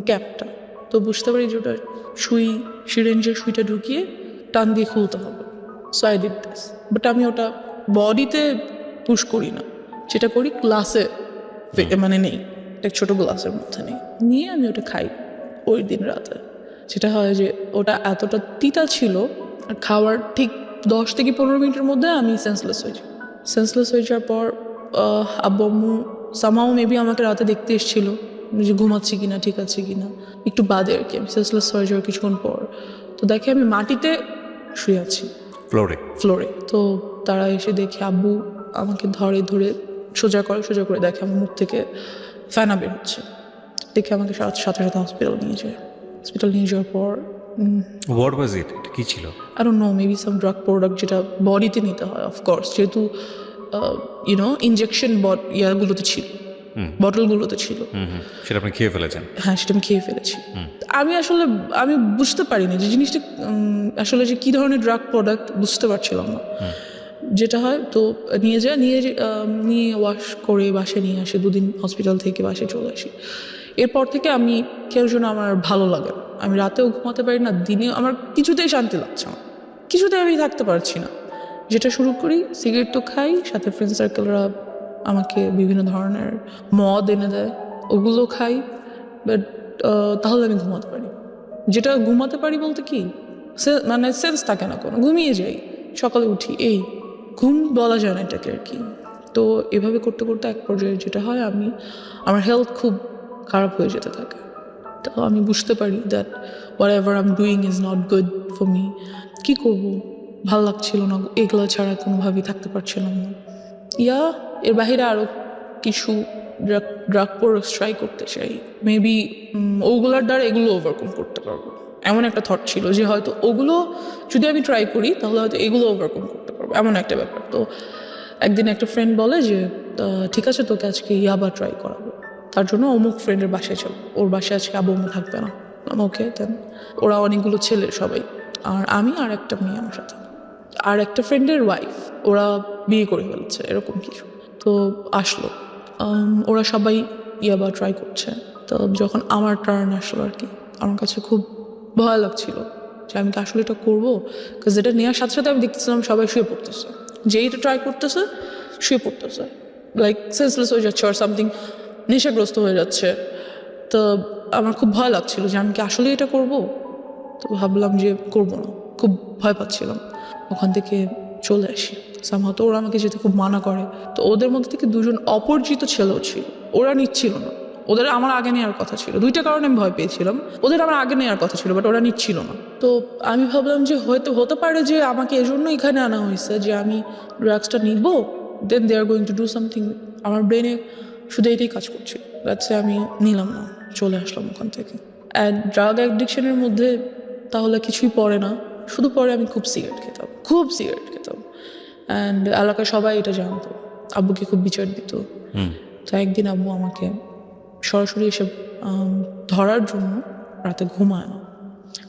ক্যাপটা। তো বুঝতে পারি যে ওটা সিরিঞ্জের সুইটা ঢুকিয়ে টান দিয়ে খুলতে হবে। So I did this, but আমি ওটা বডিতে পুশ করি না, যেটা করি গ্লাসে, মানে নেই, একটা ছোটো গ্লাসের মধ্যে নিয়ে আমি ওটা খাই ওই দিন রাতে। যেটা হয় যে ওটা এতটা তিতা ছিল, আর খাওয়ার ঠিক 10 থেকে 15 মিনিটের মধ্যে আমি সেন্সলেস হয়ে যাওয়ার পর আব্বু আম্মু সামাও মেবি আমাকে রাতে দেখতে এসেছিলো যে ঘুমাচ্ছি কিনা, ঠিক আছে কিনা, একটু বাদে আর কি। আমি সেন্সলেস হয়ে যাওয়ার কিছুক্ষণ পর তো দেখে আমি মাটিতে শুয়ে আছি, ফ্লোরে। তো তারা এসে দেখে, আব্বু আমাকে ধরে সোজা করে দেখে আমার মুখ থেকে ফেনা বের হচ্ছে। দেখে আমাকে সাথে হসপিটাল নিয়ে যাওয়ার পর হোয়াট ওয়াজ ইট, কি ছিল? I don't know, maybe some drug product যেটা বডিতে নিতে হয়, অফকোর্স, যেহেতু ইনজেকশন ইয়াগুলোতে ছিল, বটলগুলোতে ছিল। সেটা আপনি খেয়ে ফেলেছেন? হ্যাঁ, সেটা আমি খেয়ে ফেলেছি। আমি বুঝতে পারিনি যে জিনিসটা আসলে যে কী ধরনের ড্রাগ প্রোডাক্ট, বুঝতে পারছিলাম না। যেটা হয় তো নিয়ে ওয়াশ করে বাসায় নিয়ে আসি, 2 দিন হসপিটাল থেকে বাসায় চলে আসি। এরপর থেকে আমি কেউ যেন আমার ভালো লাগে না, আমি রাতেও ঘুমাতে পারি না, দিনে আমার কিছুতেই শান্তি লাগছে না, কিছুতেই আমি থাকতে পারছি না। যেটা শুরু করি, সিগারেট তো খাই, সাথে ফ্রেন্ড সার্কেলরা আমাকে বিভিন্ন ধরনের মদ এনে দেয়, ওগুলো খাই, বাট তাহলে আমি ঘুমাতে পারি। যেটা ঘুমাতে পারি বলতে কি, মানে সেন্স থাকে না কোনো, ঘুমিয়ে যাই, সকালে উঠি, এই ঘুম বলা যায় না এটাকে আর কি। তো এভাবে করতে করতে এক পর্যায়ে যেটা হয়, আমার হেলথ খুব খারাপ হয়ে যেতে থাকে। তো আমি বুঝতে পারি that whatever I am doing is not good for me. কী করবো, ভাল লাগছিল না, এগুলো ছাড়া কোনোভাবেই থাকতে পারছিলাম না। এর বাহিরে আরও কিছু ড্রাগ প্রোডাক্টস ট্রাই করতে চাই, মেবি ওগুলোর দ্বারা এগুলো ওভারকাম করতে পারবো, এমন একটা থট ছিল যে হয়তো ওগুলো যদি আমি ট্রাই করি তাহলে হয়তো এগুলো ওভারকাম করতে পারবো, এমন একটা ব্যাপার। তো একদিন একটা ফ্রেন্ড বলে যে ঠিক আছে, তোকে আজকে ইয়াবা ট্রাই করাবো, তার জন্য অমুক ফ্রেন্ডের বাসায় চল, ওর বাসায় আজকে আব্বু আম্মু থাকবে না। ওকে, দেন ওরা অনেকগুলো ছেলে সবাই, আর আমি আর একটা মেয়ে আমার সাথে, আর একটা ফ্রেন্ডের ওয়াইফ, ওরা বিয়ে করে ফেলছে, এরকম কিছু। তো আসলো, ওরা সবাই ইয়াবা ট্রাই করছে। তো যখন আমার টার্ন আসলো আর কি, আমার কাছে খুব ভয় লাগছিল যে আমি কি আসলে এটা করবো, বিকজ এটা নেওয়ার সাথে সাথে আমি দেখতেছিলাম সবাই শুয়ে পড়তেছে, যেইটা ট্রাই করতেছে শুয়ে পড়তেছে, লাইক সেন্সলেস হয়ে যাচ্ছে আর সামথিং, নেশাগ্রস্ত হয়ে যাচ্ছে। তো আমার খুব ভয় লাগছিল যে আমি কি আসলে এটা করব। তো ভাবলাম যে করবো না, খুব ভয় পাচ্ছিলাম। ওখান থেকে চলে আসি সামহাও। ওরা আমাকে যেতে খুব মানা করে। তো ওদের মধ্যে থেকে 2জন অপরিচিত ছেলেও ছিল, ওরা নিচ্ছিল না, ওদের আমার আগে নেওয়ার কথা ছিল। 2টা কারণে আমি ভয় পেয়েছিলাম, ওদের আমার আগে নেওয়ার কথা ছিল, বাট ওরা নিচ্ছিল না। তো আমি ভাবলাম যে হতে পারে যে আমাকে এজন্য এখানে আনা হয়েছে যে আমি ড্রাগসটা নিব, then they are going to do something. আমার ব্রেনে শুধু এটাই কাজ করছিল, যাচ্ছে আমি নিলাম না, চলে আসলাম ওখান থেকে। অ্যান্ড ড্রাগ অ্যাডিকশনের মধ্যে তাহলে কিছুই পড়ে না, শুধু পরে আমি খুব সিগারেট খেতাম অ্যান্ড এলাকায় সবাই এটা জানতো, আব্বুকে খুব বিচার দিত। তো একদিন আব্বু আমাকে সরাসরি এসে ধরার জন্য রাতে ঘুমায় না,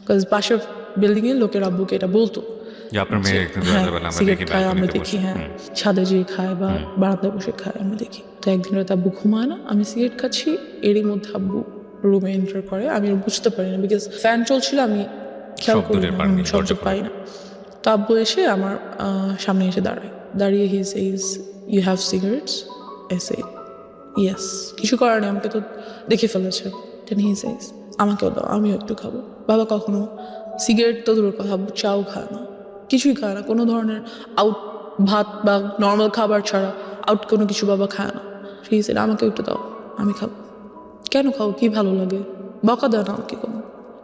বিকজ পাশের বিল্ডিংয়ে লোকের আব্বুকে এটা বলতো, সিগারেট খায় আমরা দেখি, হ্যাঁ ছাদে যেয়ে খায় বা বারান্দায় বসে খায় আমরা দেখি। তো একদিন রাতে আব্বু ঘুমায় না, আমি সিগারেট খাচ্ছি, এরই মধ্যে আব্বু রুমে এন্টার করে। আমি বুঝতে পারি না, বিকজ ফ্যান চলছিল, আমি খেয়াল করি না, শব্দ পাই না। তো আব্বু এসে আমার সামনে এসে দাঁড়িয়ে he says, you have cigarettes? I say yes. কিছু করার নেই, আমাকে তো দেখে ফেলেছে। দেন হি সেইজ, আমাকেও দাও, আমিও একটু খাবো। বাবা কখনো সিগারেট তো দূরের কথা, আব্বু চাও খায় না, কিছুই খায় না, কোনো ধরনের আউট ভাত বা নর্মাল খাবার ছাড়া আউট কোনো কিছু বাবা খায় না। হি সেইড, আমাকে একটু দাও, আমি খাবো। কেন খাও, কি ভালো লাগে, বকা দেয় না আমাকে কোনো।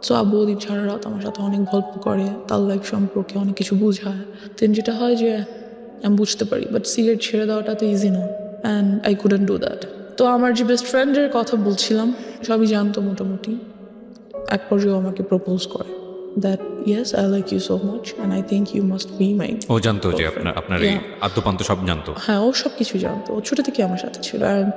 সো আব্বু ওদিন সারা রাত আমার সাথে অনেক গল্প করে, তার লাইফ সম্পর্কে অনেক কিছু বোঝায়। দেন যেটা হয় যে আমি বুঝতে পারি, বাট সিগারেট ছেড়ে দেওয়াটা তো ইজি না, and I couldn't do that. তো আমার যে বেস্ট ফ্রেন্ডের কথা বলছিলাম, সবই জানতো মোটামুটি। এক পর্যায়ে আমাকে প্রপোজ করে that yes, I like you so much and I think you must be my ও জানতো যে girlfriend. আপনার এই Yeah. আদ্যপান্ত সব জানতো। হ্যাঁ, ও সব কিছু জানতো, ও ছোটো থেকে আমার সাথে ছিল। অ্যান্ড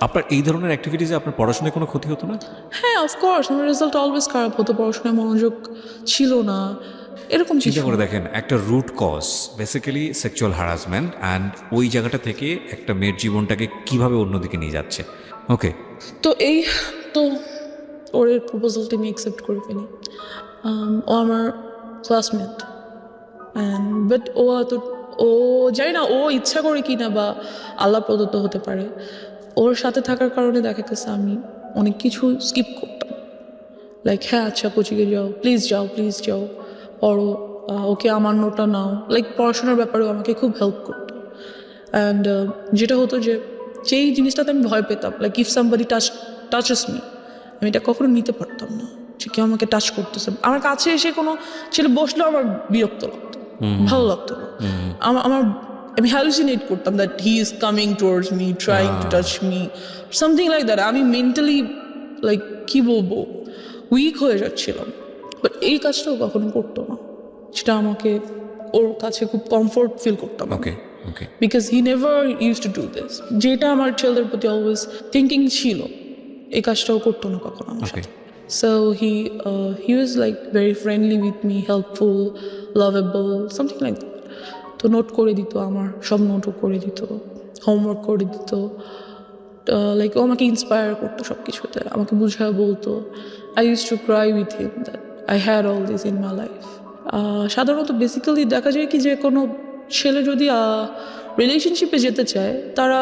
আপনার এই ধরনের অ্যাক্টিভিটিসে আপনার পড়াশোনায় কোনো ক্ষতি হতো না? হ্যাঁ, অফকোর্স আমার রেজাল্ট অলওয়েজ খারাপ হতো, পড়াশোনায় মনোযোগ ছিল না, এরকম চিন্তা কিছু। করে দেখেন, একটা root cause basically sexual harassment, and ওই জায়গাটা থেকে একটা মেয়ের জীবনটাকে কিভাবে অন্যদিকে নিয়ে যাচ্ছে। ওকে, তো ওর এই প্রপোজালটা আমি অ্যাকসেপ্ট করে ফেলি। ও আমার ক্লাসমেট, বাট ও জানি না ও ইচ্ছা করে কি না, বা আল্লাহ প্রদত্ত হতে পারে, ওর সাথে থাকার কারণে দেখা গেছে আমি অনেক কিছু স্কিপ করতাম। লাইক হ্যাঁ আচ্ছা কোচিংয়ে যাও, প্লিজ যাও পড়ো, ওকে আমার নোটটা নাও, লাইক পড়াশোনার ব্যাপারেও আমাকে খুব হেল্প করতো। অ্যান্ড যেটা হতো যেই জিনিসটাতে আমি ভয় পেতাম, like if somebody touches me, আমি এটা কখনো নিতে পারতাম না যে কেউ আমাকে টাচ করতেছে। আমার কাছে এসে কোনো ছেলে বসলেও আমার বিরক্ত লাগতো, ভালো লাগতো না। আমার আমি হ্যালুসিনেট করতাম that he is coming towards me, trying to touch me, something like that. আমি মেন্টালি লাইক কী বলবো, উইক হয়ে যাচ্ছিলাম। বাট এই কাজটাও কখনো করতো না, সেটা আমাকে ওর কাছে খুব কমফোর্ট ফিল করতাম। Okay, okay. Because he never use to do this, যেটা আমার ছেলেদের প্রতি অলওয়েজ থিঙ্কিং ছিল, এই কাজটাও করতো না কখনো আমার সাথে। So he was like very friendly with me, helpful, lovable, something like that. তো নোট করে দিত, আমার সব নোটও করে দিত, হোমওয়ার্ক করে দিত, লাইক ও আমাকে ইন্সপায়ার করতো সব কিছুতে, আমাকে বুঝায় বলতো। I use to cry with him that I had all this in my life. সাধারণত বেসিক্যালি দেখা যায় কি, যে কোনো ছেলে যদি রিলেশনশিপে যেতে চায়, তারা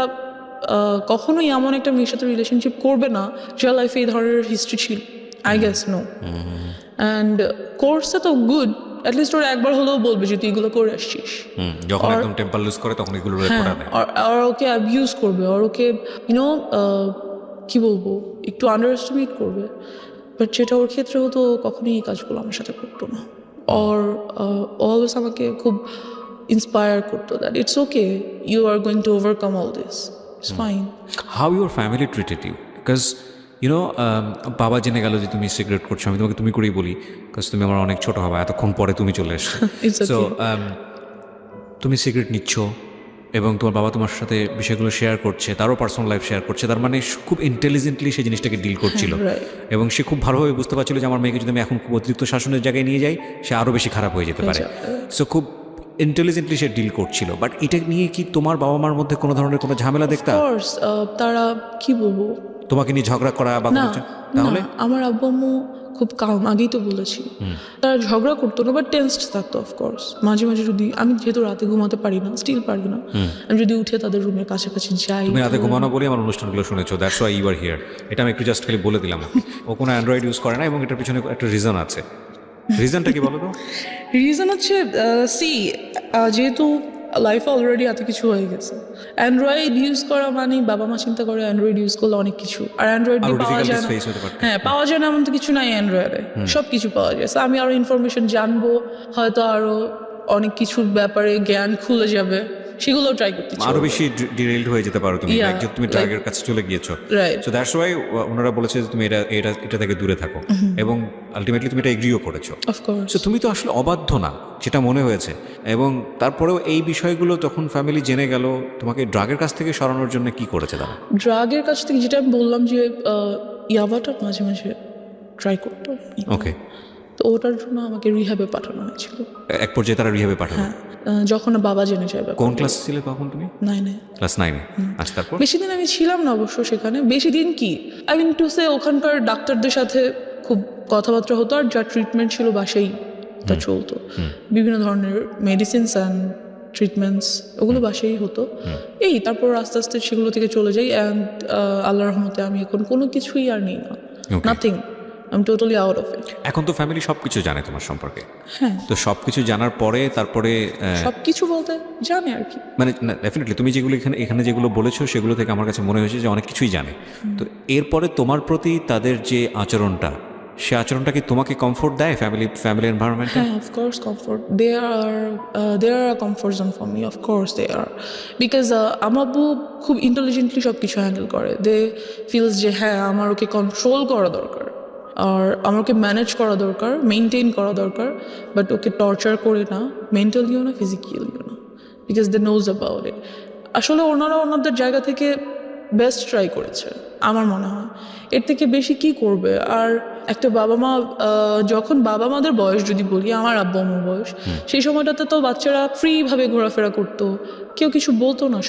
কখনোই এমন একটা মেয়ের সাথে রিলেশনশিপ করবে না যার লাইফে এই ধরনের হিস্ট্রি ছিল। I guess no. অ্যান্ড কোর্সটা তো গুড, অ্যাটলিস্ট ওরা একবার হলেও বলবে যে তুই এগুলো করে আসছিস। যখন একদম টেম্পার লুজ করে তখন এগুলো হ্যাঁ, আর ওকে অ্যাবিউজ করবে, আর ওকে ইউনো কী বলবো, একটু আন্ডার এস্টিমেট করবে। বাট যেটা ওর ক্ষেত্রে হতো, কখনোই এই কাজগুলো আমার সাথে করতো না। আর অলওয়েজ আমাকে খুব ইন্সপায়ার করতো that it's okay, you are going to overcome all this, it's fine. How your family treated you? Because বাবা জেনে গেল যে তুমি সিগারেট করছো, আমি তোমাকে তুমি করেই বলি, বিকজ তুমি আমার অনেক ছোটো হবা, এতক্ষণ পরে তুমি চলে এসছো। It's okay. সো তুমি সিগারেট নিচ্ছ এবং তোমার বাবা তোমার সাথে বিষয়গুলো শেয়ার করছে, তারও পার্সোনাল লাইফ শেয়ার করছে, তার মানে খুব ইন্টেলিজেন্টলি সেই জিনিসটাকে ডিল করছিল। এবং সে খুব ভালোভাবে বুঝতে পারছিল যে আমার মেয়েকে যদি আমি এখন খুব অতিরিক্ত শাসনের জায়গায় নিয়ে যাই, সে আরও বেশি খারাপ হয়ে যেতে পারে। সো খুব ইন্টেলিজেন্টলি সে ডিল করছিল। বাট এটা নিয়ে কি তোমার বাবা মার মধ্যে কোনো ধরনের কোনো ঝামেলা দেখতা? কোর্স তারা কি বলবো, তোমাকে নিয়ে ঝগড়া করা বা না তাহলে? আমার আব্বু আম্মু খুব কাম, আগেই তো বলেছি। তারা ঝগড়া করতো না, বাট টেন্সড থাকতো অফকোর্স। মাঝে মাঝে যদি আমি, যেহেতু রাতে ঘুমাতে পারি না, স্টিল পারি না, আমি যদি উঠে তাদের রুমের কাছাকাছি যাই। তুমি রাতে ঘুমানো বলে আমার অনুষ্ঠানগুলো শুনেছো, that's why you are here. এটা আমি একটু জাস্ট খালি বলে দিলাম। ও কোনো অ্যান্ড্রয়েড ইউজ করে না এবং এটার পিছনে একটা রিজন আছে। রিজনটা কি বলো তো? রিজন হচ্ছে যেহেতু লাইফে অলরেডি এত কিছু হয়ে গেছে, অ্যান্ড্রয়েড ইউজ করা মানে বাবা মা চিন্তা করে অ্যান্ড্রয়েড ইউজ করলে অনেক কিছু, আর অ্যান্ড্রয়েড দিয়ে পাওয়া যায় না। হ্যাঁ, পাওয়া যায় না এমন তো কিছু নাই, অ্যান্ড্রয়েডে সব কিছু পাওয়া যায়। So আমি আরও ইনফরমেশন জানবো, হয়তো আরও অনেক কিছুর ব্যাপারে জ্ঞান খুলে যাবে, সেগুলো ট্রাই করতে চাই। আরো বেশি ডিরেইলড হয়ে যেতে পারো তুমি, যে তুমি ড্রাগের কাছে চলে গিয়েছো। সো দ্যাটস ওয়াই ওনারা বলেছে যে তুমি এটা থেকে দূরে থাকো, এবং আলটিমেটলি তুমি এটা এগ্রিও করেছো। অফকোর্স। সো তুমি তো আসলে অবাধ্য না, যেটা মনে হয়েছে। এবং তারপরেও এই বিষয়গুলো যখন ফ্যামিলি জেনে গেল, তোমাকে ড্রাগের কাছ থেকে সরানোর জন্য কি করেছে তারা? ড্রাগের কাছ থেকে যেটা আমি বললাম যে ইয়াবাটা মাঝে মাঝে ট্রাই করতো। ওকে। তো ওটার জন্য আমাকে রিহ্যাবে পাঠানো হয়েছিল। এক পর্যায়ে তারা রিহ্যাবে পাঠালো? হ্যাঁ, যখন বাবা জেনে যাবে। কোন ক্লাসে ছিলে তখন তুমি? 9-এ। ক্লাস 9-এ। আচ্ছা, তারপর? বেশি দিন আমি ছিলাম না অবশ্য সেখানে। বেশি দিন কি, আই মিন টু সে, ওখানকার ডাক্তারদের সাথে খুব কথাবার্তা হতো, আর যা ট্রিটমেন্ট ছিল বাসায় তা চলতো। বিভিন্ন ধরনের মেডিসিনস অ্যান্ড ট্রিটমেন্টস, ওগুলো বাসায় হতো। তারপর আস্তে আস্তে সেগুলো থেকে চলে যাই। অ্যান্ড আল্লাহর রহমতে আমি এখন কোনো কিছুই আর নিই না, nothing. I am totally out of it. এখন তো ফ্যামিলি সব কিছু জানে তোমার সম্পর্কে। হ্যাঁ, তো সব কিছু জানার পরে তারপরে সব কিছু বলতে জানে আর কি, মানে ডেফিনেটলি তুমি যেগুলো এখানে যেগুলো বলেছো, সেগুলো থেকে আমার কাছে মনে হয়েছে যে অনেক কিছুই জানে। তো এরপরে তোমার প্রতি তাদের যে আচরণটা, সে আচরণটা কি তোমাকে কমফোর্ট দেয় ফ্যামিলি এনভায়রনমেন্টে? হ্যাঁ, of course comfort. They are a comfort zone for me, of course they are. Because আমার আব্বু খুব ইন্টেলিজেন্টলি সব কিছু হ্যান্ডেল করে। দে ফিলস যে হ্যাঁ, আমার ওকে কন্ট্রোল করা দরকার। আর আমাকে ম্যানেজ করা দরকার, মেনটেন করা দরকার, বাট ওকে টর্চার করে না, মেন্টালিও না, ফিজিক্যালিও না, because they knows about it. আসলে ওনারা ওনাদের জায়গা থেকে বেস্ট ট্রাই করেছে আমার মনে হয়, এর থেকে বেশি কি করবে। আর একটা বাবা মা যখন বাবা মাদের বয়স যদি বলি, আমার আব্বু আম্মুর বয়স, সেই সময়টাতে তো বাচ্চারা ফ্রিভাবে ঘোরাফেরা করতো, কেউ কিছু বলতো না,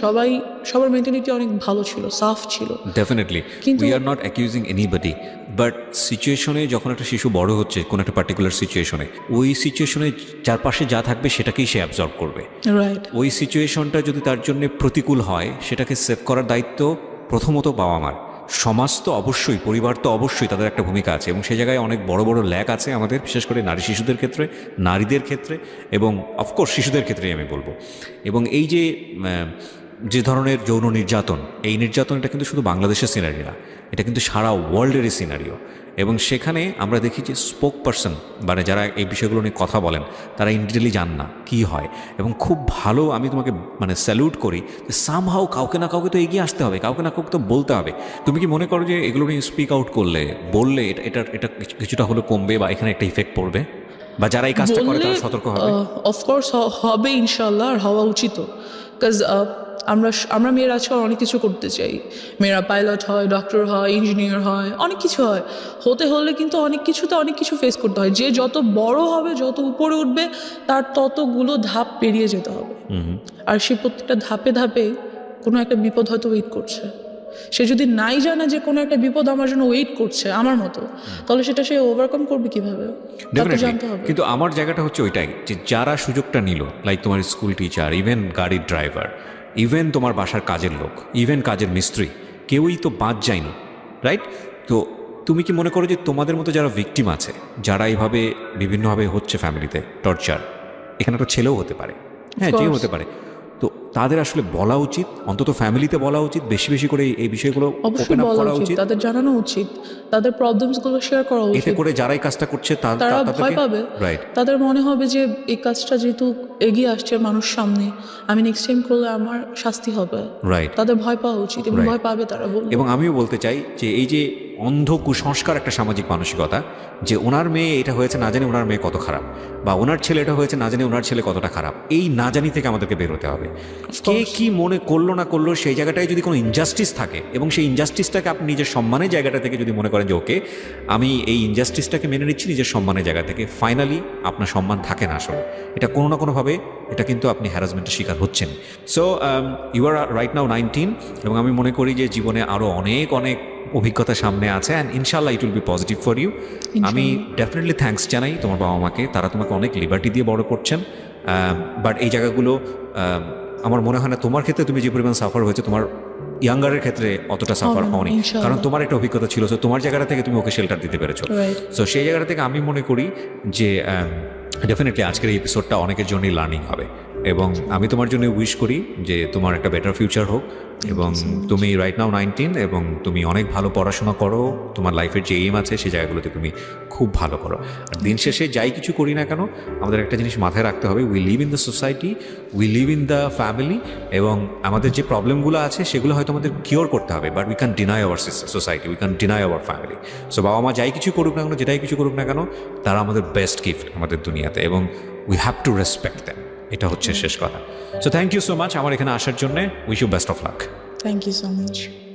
সবার মেন্টালিটি অনেক ভালো ছিল, সাফ ছিল। Definitely we are not accusing anybody, but সিচুয়েশনে যখন একটা শিশু বড় হচ্ছে কোনো একটা পার্টিকুলার সিচুয়েশনে, ওই সিচুয়েশনে চারপাশে যা থাকবে সেটাকেই সে অ্যাবজর্ব করবে। রাইট। ওই সিচুয়েশনটা যদি তার জন্য প্রতিকূল হয়, সেটাকে সেভ করার দায়িত্ব প্রথমত বাবা মার। সমাজ তো অবশ্যই, পরিবার তো অবশ্যই, তাদের একটা ভূমিকা আছে, এবং সেই জায়গায় অনেক বড় বড় ল্যাক আছে আমাদের, বিশেষ করে নারী শিশুদের ক্ষেত্রে, নারীদের ক্ষেত্রে, এবং অফকোর্স শিশুদের ক্ষেত্রেই আমি বলবো। এবং এই যে ধরনের যৌন নির্যাতন, এই নির্যাতনটা কিন্তু শুধু বাংলাদেশের সিনারি না, এটা কিন্তু সারা ওয়ার্ল্ডেরই সিনারিও। এবং সেখানে আমরা দেখি যে স্পোক পারসন, মানে যারা এই বিষয়গুলো নিয়ে কথা বলেন, তারা ইনডিটেলি জান না কী হয়। এবং খুব ভালো, আমি তোমাকে মানে স্যালুট করি যে সামহাও কাউকে না কাউকে তো এগিয়ে আসতে হবে, কাউকে না কাউকে তো বলতে হবে। তুমি কি মনে করো যে এগুলো নিয়ে স্পিক আউট বললে এটা কিছুটা হলে কমবে, বা এখানে একটা ইফেক্ট পড়বে, বা যারা এই কাজটা করে তারা সতর্ক হবে? অফকোর্স হবে ইনশাল্লাহ, আর হওয়া উচিত, বিকজ আমরা মেয়েরা আজকাল অনেক কিছু করতে চাই, মেয়েরা পাইলট হয়, ডক্টর হয়, ইঞ্জিনিয়ার হয়, অনেক কিছু হয়। হতে হলে কিন্তু অনেক কিছু ফেস করতে হয়। যে যত বড় হবে, যত উপরে উঠবে, তার ততগুলো ধাপ পেরিয়ে যেতে হবে। আর সে প্রত্যেকটা ধাপে ধাপে কোনো একটা বিপদ হয়তো ওয়েট করছে। সে যদি নাই জানে যে কোনো একটা বিপদ আমার জন্য ওয়েট করছে আমার মতো, তাহলে সেটা সে ওভারকাম করবে কিভাবে, তাকে জানতে হবে। কিন্তু আমার জায়গাটা হচ্ছে ওইটাই, যে যারা সুযোগটা নিল, লাইক তোমার স্কুল টিচার, ইভেন গাড়ির ড্রাইভার, ইভেন তোমার বাসার কাজের লোক, ইভেন কাজের মিস্ত্রি, কেউই তো বাদ যায়নি, রাইট? তো তুমি কি মনে করো যে তোমাদের মতো যারা ভিকটিম আছে, যারা এইভাবে বিভিন্নভাবে হচ্ছে ফ্যামিলিতে টর্চার, এখানে একটা ছেলেও হতে পারে, হ্যাঁ, যেও হতে পারে, তো তাদের আসলে বলা উচিত, অন্তত ফ্যামিলিতে বলা উচিত, বেশি বেশি করে এই বিষয়গুলো অবশ্যই বলা উচিত, তাদের জানানো উচিত, তাদের প্রবলেমসগুলো শেয়ার করা উচিত। এতে করে যারাই কাজটা করছে তারা ভয় পাবে, রাইট, তাদের মনে হবে যে এই কাজটা যেহেতু এগিয়ে আসছে মানুষ সামনে, আমি নেক্সট টাইম করলে আমার শাস্তি হবে, রাইট, তাদের ভয় পাওয়া উচিত, এবং ভয় পাবে তারা বলবে। এবং আমিও বলতে চাই যে এই যে অন্ধ কুসংস্কার একটা সামাজিক মানসিকতা, যে ওনার মেয়ে এটা হয়েছে না জানি ওনার মেয়ে কত খারাপ, বা ওনার ছেলে এটা হয়েছে না জানি ওনার ছেলে কতটা খারাপ, এই না জানি থেকে আমাদেরকে বের হতে হবে। কে কি মনে করলো না করলো, সেই জায়গাটায় যদি কোনো ইনজাস্টিস থাকে, এবং সেই ইনজাস্টিসটাকে আপনি নিজের সম্মানের জায়গাটা থেকে যদি মনে করেন যে ওকে আমি এই ইনজাস্টিসটাকে মেনে নিচ্ছি নিজের সম্মানের জায়গা থেকে, ফাইনালি আপনার সম্মান থাকে না আসলে, এটা কোনো না কোনোভাবে এটা কিন্তু আপনি হ্যারাসমেন্টের শিকার হচ্ছেন। So you are right now 19, এবং আমি মনে করি যে জীবনে আরও অনেক অনেক অভিজ্ঞতা সামনে আছে, অ্যান্ড ইনশাল্লাহ it will be positive for you. আমি ডেফিনেটলি থ্যাঙ্কস জানাই তোমার বাবা মাকে, তারা তোমাকে অনেক লিবার্টি দিয়ে বড় করছেন, বাট এই জায়গাগুলো আমার মনে হয় না তোমার ক্ষেত্রে তুমি যে পরিমাণ সাফার হয়েছে, তোমার ইয়াঙ্গারের ক্ষেত্রে অতটা সাফার হওনি, কারণ তোমার একটা অভিজ্ঞতা ছিল, সো তোমার জায়গাটা থেকে তুমি ওকে শেল্টার দিতে পেরেছো। সো সেই জায়গাটা থেকে আমি মনে করি যে ডেফিনেটলি আজকের এই এপিসোডটা অনেকের জন্যই লার্নিং হবে, এবং আমি তোমার জন্য উইশ করি যে তোমার একটা বেটার ফিউচার হোক, এবং তুমি রাইট নাও 19, এবং তুমি অনেক ভালো পড়াশোনা করো, তোমার লাইফের যে এইম আছে সেই জায়গাগুলোতে তুমি খুব ভালো করো। আর দিন শেষে যাই কিছু করি না কেন, আমাদের একটা জিনিস মাথায় রাখতে হবে, we live in the society, we live in the family, এবং আমাদের যে প্রবলেমগুলো আছে সেগুলো হয়তো আমাদের কিওর করতে হবে, but we can deny our society, we can deny our family. So বাবা মা যাই কিছু করুক না কেন, যেটাই কিছু করুক না কেন, তারা আমাদের বেস্ট গিফট আমাদের দুনিয়াতে, এবং we have to respect them, এটা হচ্ছে শেষ কথা। So thank you so much আমার এখানে আসার জন্য, wish you best of luck. Thank you so much.